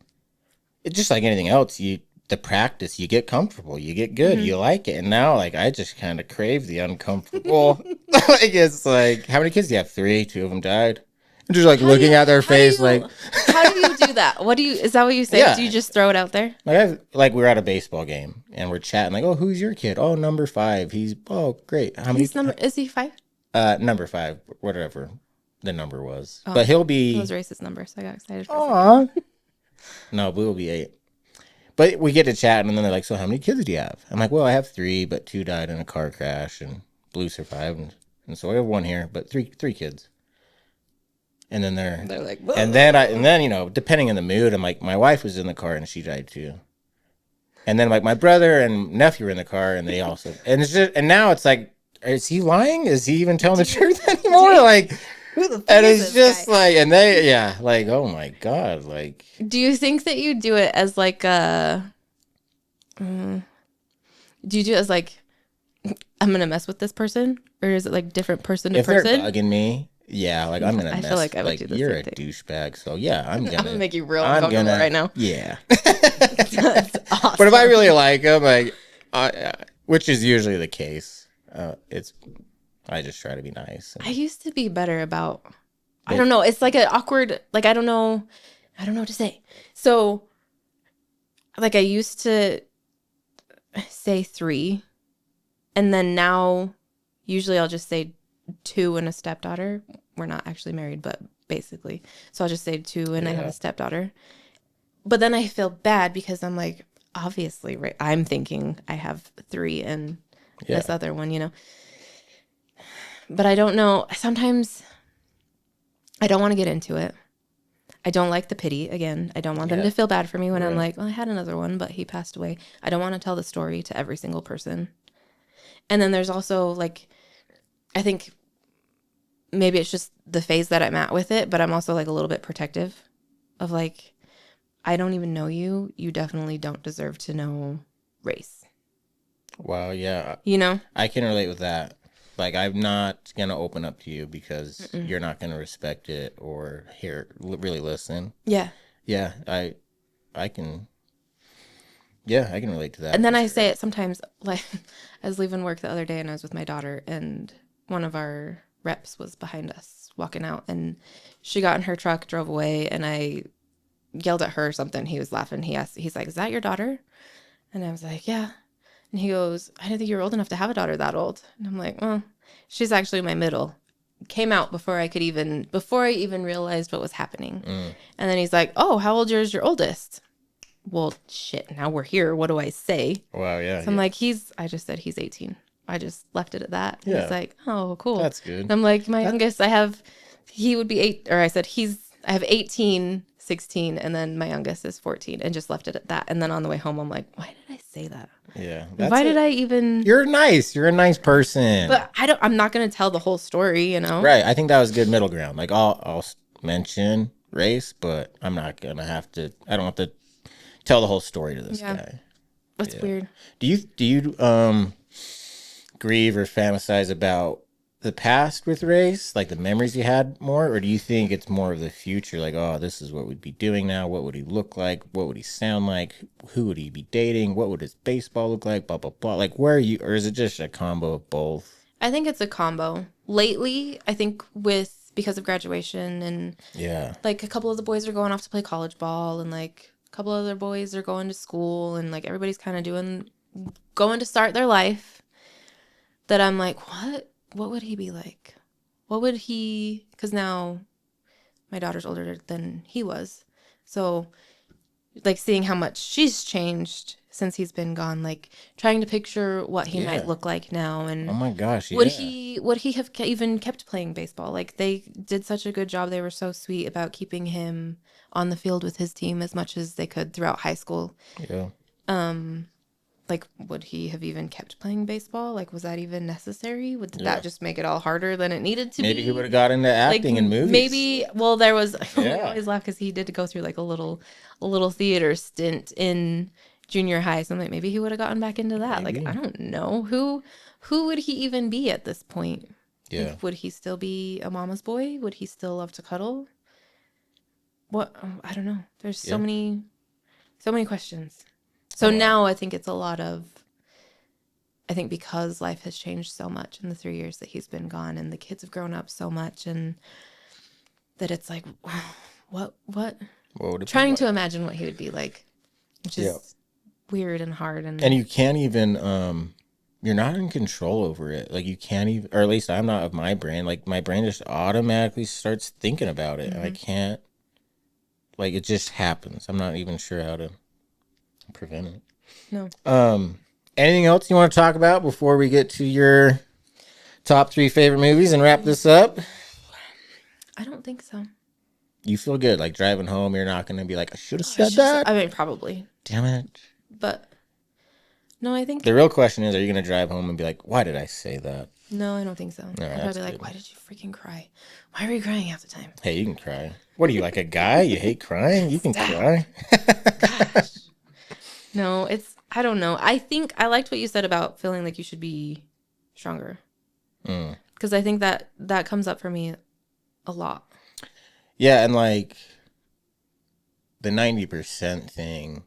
Speaker 1: it's just like anything else. The practice, you get comfortable, you get good, you like it. And now, like, I just kind of crave the uncomfortable. Like, it's like, how many kids do you have? 3? 2 of them died. I'm just like looking at their face, like,
Speaker 4: how do you do that? Is that what you say?
Speaker 1: Yeah.
Speaker 4: Do you just throw it out there?
Speaker 1: like we're at a baseball game and we're chatting, like, oh, who's your kid? Oh, number 5. Great. How many?
Speaker 4: Is he 5?
Speaker 1: Number 5, whatever the number was. But he'll be.
Speaker 4: It was Rayce's number, so I got excited.
Speaker 1: Aw. No, Blue will be 8. But we get to chatting, and then they're like, so how many kids do you have? I'm like, well, I have 3, but 2 died in a car crash, and Blue survived. And so I have 1 here, but three kids. And then they're
Speaker 4: like, whoa.
Speaker 1: and then, you know, depending on the mood, I'm like, my wife was in the car, and she died too. And then, like, my brother and nephew were in the car, and they also, and it's just, and now it's like, is he lying? Is he even telling the truth anymore? Like,
Speaker 4: Who the fuck
Speaker 1: and
Speaker 4: is
Speaker 1: it's
Speaker 4: this
Speaker 1: just
Speaker 4: guy?
Speaker 1: like, and they, yeah, like, oh my God, like.
Speaker 4: Do you think that you do it as like a? Do you do it as like, I'm gonna mess with this person, or is it like different person to
Speaker 1: If they're
Speaker 4: person?
Speaker 1: bugging me, yeah, like I'm gonna
Speaker 4: I
Speaker 1: mess.
Speaker 4: feel like I would
Speaker 1: like
Speaker 4: do the
Speaker 1: you're
Speaker 4: same
Speaker 1: a
Speaker 4: thing.
Speaker 1: douchebag, so yeah, I'm
Speaker 4: I'm gonna
Speaker 1: gonna
Speaker 4: make you real uncomfortable right now.
Speaker 1: Yeah.
Speaker 4: That's awesome.
Speaker 1: But if I really like them, like, which is usually the case, I just try to be nice.
Speaker 4: I used to be better about. I don't know. It's like an awkward. Like I don't know what to say. So, like I used to say 3, and then now, usually I'll just say 2 and a stepdaughter. We're not actually married, but basically, so I'll just say 2 and I have a stepdaughter. But then I feel bad because I'm like, obviously, right? I'm thinking I have 3 and this other one, you know. But I don't know. Sometimes I don't want to get into it. I don't like the pity. Again, I don't want them to feel bad for me when I'm like, well, I had another one, but he passed away. I don't want to tell the story to every single person. And then there's also like, I think maybe it's just the phase that I'm at with it, but I'm also like a little bit protective of like, I don't even know you. You definitely don't deserve to know Rayce.
Speaker 1: Wow, yeah.
Speaker 4: You know?
Speaker 1: I can relate with that. Like, I'm not going to open up to you because you're not going to respect it or really listen.
Speaker 4: Yeah.
Speaker 1: Yeah, I can relate to that.
Speaker 4: And then I say it sometimes, like, I was leaving work the other day and I was with my daughter and one of our reps was behind us walking out and she got in her truck, drove away, and I yelled at her or something. He was laughing. He's like, is that your daughter? And I was like, yeah. And he goes, I didn't think you were old enough to have a daughter that old. And I'm like, well, she's actually my middle. Came out before I even realized what was happening. And then he's like, oh, how old is your oldest? Well, shit, now we're here. What do I say?
Speaker 1: Wow, yeah.
Speaker 4: So I'm like, I just said he's 18. I just left it at that. And
Speaker 1: Yeah.
Speaker 4: he's like, oh, cool.
Speaker 1: That's good.
Speaker 4: And I'm like, my youngest, he would be 8, or I said I have 18, 16, and then my youngest is 14, and just left it at that. And then on the way home, I'm like, why did I say that?
Speaker 1: Yeah.
Speaker 4: Why did I even?
Speaker 1: You're nice. You're a nice person.
Speaker 4: But I'm not going to tell the whole story, you know?
Speaker 1: Right. I think that was good middle ground. Like, I'll mention Rayce, but I'm not going to I don't have to tell the whole story to this guy.
Speaker 4: That's weird.
Speaker 1: Do you grieve or fantasize about the past with Rayce, like the memories you had more, or do you think it's more of the future, like, oh, this is what we'd be doing now, what would he look like, what would he sound like, who would he be dating, what would his baseball look like, blah blah blah, like, where are you, or is it just a combo of both?
Speaker 4: I think it's a combo. Lately, I think because of graduation and like a couple of the boys are going off to play college ball and like a couple other boys are going to school and like everybody's kind of going to start their life, that I'm like, what would he be like? What would because now my daughter's older than he was. So like seeing how much she's changed since he's been gone, like trying to picture what he might look like now. And
Speaker 1: Oh my gosh.
Speaker 4: would he have even kept playing baseball? Like they did such a good job. They were so sweet about keeping him on the field with his team as much as they could throughout high school.
Speaker 1: Yeah.
Speaker 4: Like, would he have even kept playing baseball? Like, was that even necessary? Did that just make it all harder than it needed to be?
Speaker 1: Maybe he would have got into acting in movies.
Speaker 4: Maybe, well, there was,
Speaker 1: Yeah.
Speaker 4: I always laugh because he did go through like a little theater stint in junior high. So I'm like, maybe he would have gotten back into that.
Speaker 1: Maybe.
Speaker 4: Like, I don't know. Who would he even be at this point?
Speaker 1: Yeah.
Speaker 4: Like, would he still be a mama's boy? Would he still love to cuddle? What? I don't know. There's so many questions. So now I think it's a lot of, I think because life has changed so much in the 3 years that he's been gone and the kids have grown up so much and that it's like, what
Speaker 1: would it be
Speaker 4: trying
Speaker 1: like?
Speaker 4: to imagine what he would be like, which is weird and hard. And
Speaker 1: you can't even, you're not in control over it. Like you can't even, or at least I'm not of my brain. Like my brain just automatically starts thinking about it. And I can't, like it just happens. I'm not even sure how to prevent it.
Speaker 4: No.
Speaker 1: Anything else you want to talk about before we get to your top 3 favorite movies and wrap this up?
Speaker 4: I don't think so.
Speaker 1: You feel good, like driving home. You're not going to be like, I should have said that.
Speaker 4: I mean, probably.
Speaker 1: Damn it.
Speaker 4: But no, I think
Speaker 1: The real question is, are you going to drive home and be like, why did I say that?
Speaker 4: no, I don't think so.
Speaker 1: right,
Speaker 4: I'd
Speaker 1: that's
Speaker 4: probably like,
Speaker 1: good.
Speaker 4: why did you freaking cry? Why are you crying half the time?
Speaker 1: Hey, you can cry. What are you, like a guy? You hate crying? You can cry.
Speaker 4: No, I don't know. I think I liked what you said about feeling like you should be stronger. Because I think that comes up for me a lot.
Speaker 1: Yeah, and like the 90% thing,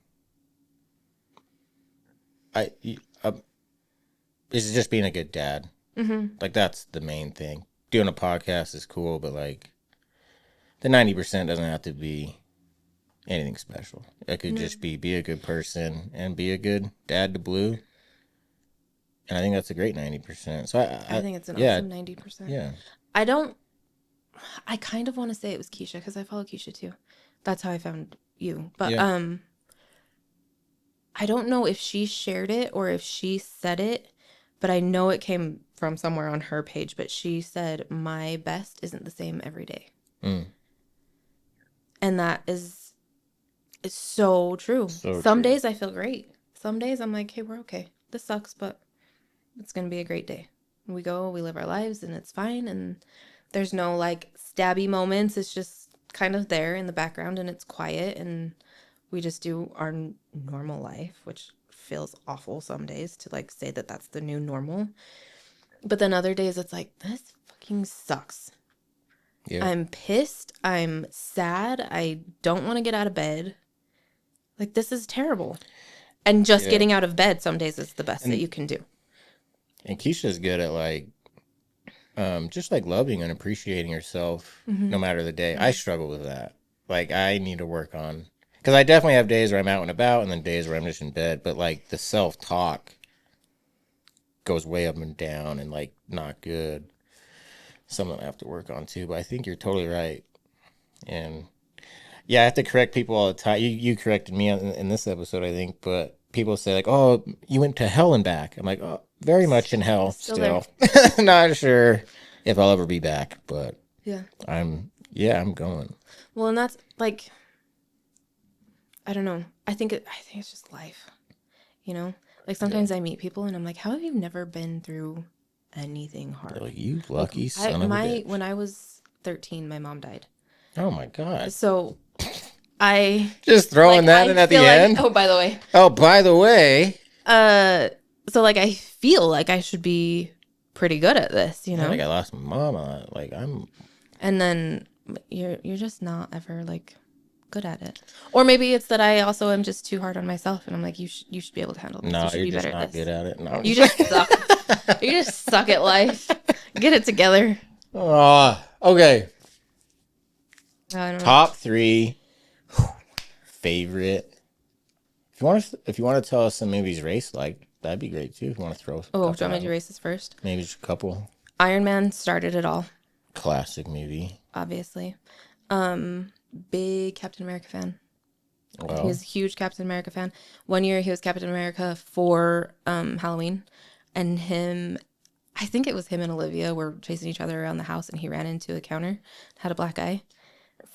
Speaker 1: is just being a good dad. Mm-hmm. Like that's the main thing. Doing a podcast is cool, but like the 90% doesn't have to be anything special. It could just be a good person and be a good dad to Blue. And I think that's a great 90%. So
Speaker 4: I think it's an awesome 90%.
Speaker 1: Yeah.
Speaker 4: I kind of want to say it was Keisha because I follow Keisha too. That's how I found you. But I don't know if she shared it or if she said it, but I know it came from somewhere on her page. But she said, my best isn't the same every day. And that is so true. Some days I feel great. Some days I'm like, hey, we're okay. This sucks, but it's going to be a great day. We go, we live our lives, and it's fine. And there's no like stabby moments. It's just kind of there in the background, and it's quiet, and we just do our normal life, which feels awful some days to like say that that's the new normal. But then other days it's like, this fucking sucks. Yeah. I'm pissed. I'm sad. I don't want to get out of bed. Like, this is terrible. And just getting out of bed some days is the best that you can do.
Speaker 1: And Keisha's good at like, just like loving and appreciating herself no matter the day. I struggle with that. Like I need to work on, because I definitely have days where I'm out and about and then days where I'm just in bed. But like the self-talk goes way up and down and like not good. Something I have to work on too. But I think you're totally right. And yeah, I have to correct people all the time. You corrected me in this episode, I think. But people say like, oh, you went to hell and back. I'm like, oh, very much in hell still. Not sure if I'll ever be back, but I'm going.
Speaker 4: Well, and that's like, I don't know. I think it's just life, you know? Like sometimes I meet people and I'm like, how have you never been through anything hard?
Speaker 1: They're like, you lucky son of a bitch.
Speaker 4: When I was 13, my mom died.
Speaker 1: Oh my God.
Speaker 4: So I
Speaker 1: just throwing that in at the end.
Speaker 4: Oh, by the way.
Speaker 1: Oh, by the way.
Speaker 4: So like I feel like I should be pretty good at this, you know.
Speaker 1: Like I lost my mom. Like I'm.
Speaker 4: And then you're just not ever like good at it, or maybe it's that I also am just too hard on myself, and I'm like, you should be able to handle this.
Speaker 1: No,
Speaker 4: you should
Speaker 1: you're
Speaker 4: be
Speaker 1: just
Speaker 4: better
Speaker 1: not
Speaker 4: at this.
Speaker 1: good at it. No,
Speaker 4: You just suck. You just suck at life. Get it together.
Speaker 1: Okay.
Speaker 4: I don't know.
Speaker 1: Top 3 favorite. If you want to tell us some movies Rayce like, that'd be great too. If you want to throw.
Speaker 4: Oh, do you want me to do Rayce's first?
Speaker 1: Maybe just a couple.
Speaker 4: Iron Man started it all.
Speaker 1: Classic movie.
Speaker 4: Obviously. Big Captain America fan.
Speaker 1: Well,
Speaker 2: He was a huge Captain America fan. One year he was Captain America for Halloween, and I think it was him and Olivia were chasing each other around the house, and he ran into a counter, had a black eye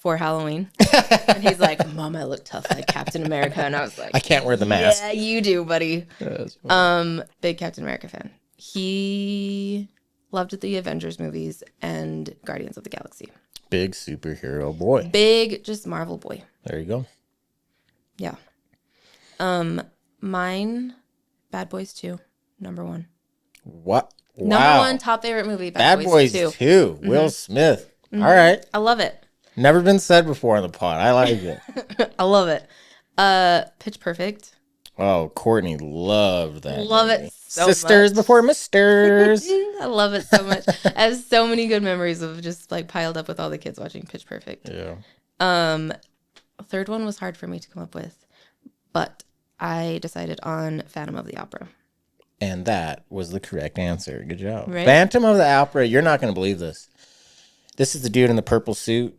Speaker 2: for Halloween. And he's like, Mom, I look tough like Captain America. And I was like,
Speaker 1: I can't wear the mask.
Speaker 2: yeah, you do, buddy. Big Captain America fan. He loved the Avengers movies and Guardians of the Galaxy.
Speaker 1: Big superhero boy.
Speaker 2: Big, just Marvel boy.
Speaker 1: There you go.
Speaker 2: Yeah. Mine, Bad Boys 2, number one.
Speaker 1: What? Wow.
Speaker 2: Number one top favorite movie,
Speaker 1: Bad Boys 2. Will Smith. All right.
Speaker 2: I love it.
Speaker 1: Never been said before on the pod. I like it.
Speaker 2: I love it. Pitch Perfect.
Speaker 1: Oh, Courtney loved that.
Speaker 2: Love
Speaker 1: movie.
Speaker 2: it so
Speaker 1: Sisters
Speaker 2: much.
Speaker 1: before misters.
Speaker 2: I love it so much. I have so many good memories of just like piled up with all the kids watching Pitch Perfect.
Speaker 1: Yeah.
Speaker 2: Third one was hard for me to come up with, but I decided on Phantom of the Opera.
Speaker 1: And that was the correct answer. Good job.
Speaker 2: Right?
Speaker 1: Phantom of the Opera. You're not going to believe this. This is the dude in the purple suit.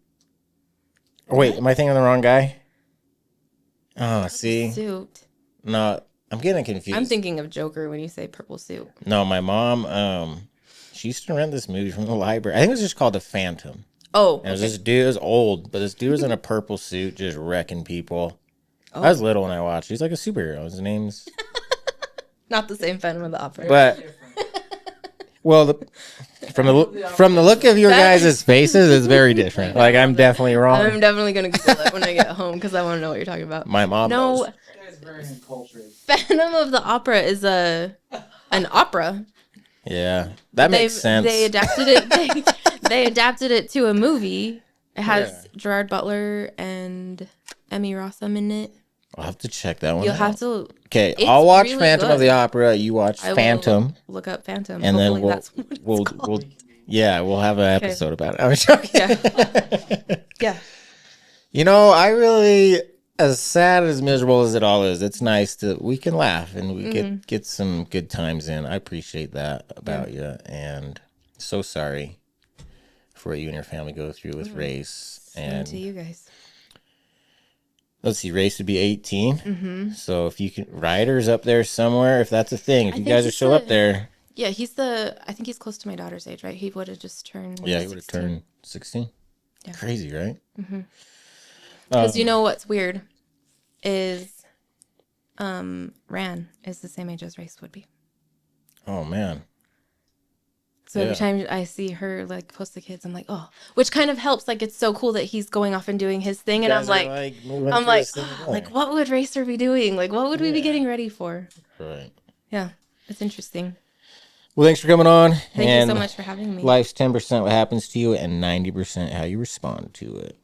Speaker 1: Oh, wait, am I thinking of the wrong guy? Oh, see?
Speaker 2: Suit.
Speaker 1: No, I'm getting confused.
Speaker 2: I'm thinking of Joker when you say purple suit.
Speaker 1: No, my mom, she used to rent this movie from the library. I think it was just called The Phantom.
Speaker 2: Oh,
Speaker 1: And it was this dude, it was old, but this dude was in a purple suit just wrecking people. I was little when I watched. He's like a superhero. His name's...
Speaker 2: not the same Phantom of the Opera.
Speaker 1: But... Well, from the look of your guys' faces, it's very different. Like, I'm definitely wrong.
Speaker 2: I'm definitely going to Google it when I get home because I want to know what you're talking about.
Speaker 1: My mom knows.
Speaker 2: No, Phantom of the Opera is an opera.
Speaker 1: Yeah, that makes sense.
Speaker 2: They adapted it. They adapted it to a movie. It has Gerard Butler and Emmy Rossum in it.
Speaker 1: I'll have to check that one
Speaker 2: You'll
Speaker 1: out.
Speaker 2: have to.
Speaker 1: Okay,
Speaker 2: It's
Speaker 1: I'll watch
Speaker 2: really
Speaker 1: Phantom
Speaker 2: good.
Speaker 1: of the Opera. You watch
Speaker 2: I will
Speaker 1: Phantom.
Speaker 2: Look up Phantom.
Speaker 1: And then
Speaker 2: Hopefully that's what it's called.
Speaker 1: we'll have an episode about it. I was joking.
Speaker 2: Yeah.
Speaker 1: You know, I really, as sad as miserable as it all is, it's nice that we can laugh and we get some good times in. I appreciate that about you, and so sorry for what you and your family go through with Rayce.
Speaker 2: And
Speaker 1: And
Speaker 2: to you guys.
Speaker 1: let's see, Rayce would be 18. So if you can, Ryder's up there somewhere. If that's a thing, if you
Speaker 2: think
Speaker 1: guys are
Speaker 2: he's
Speaker 1: still up there,
Speaker 2: Yeah, I think he's close to my daughter's age, right? He would have just turned.
Speaker 1: yeah, he would have
Speaker 2: 16.
Speaker 1: turned 16.
Speaker 2: Yeah.
Speaker 1: Crazy, right?
Speaker 2: Because you know what's weird is Ran is the same age as Rayce would be.
Speaker 1: Oh man.
Speaker 2: So every time I see her like post the kids, I'm like, oh, which kind of helps. Like, it's so cool that he's going off and doing his thing. And I'm like, what would Racer be doing? Like, what would we be getting ready for?
Speaker 1: Right.
Speaker 2: Yeah, it's interesting.
Speaker 1: Well, thanks for coming on.
Speaker 2: Thank you so much for having me.
Speaker 1: Life's 10% what happens to you and 90% how you respond to it.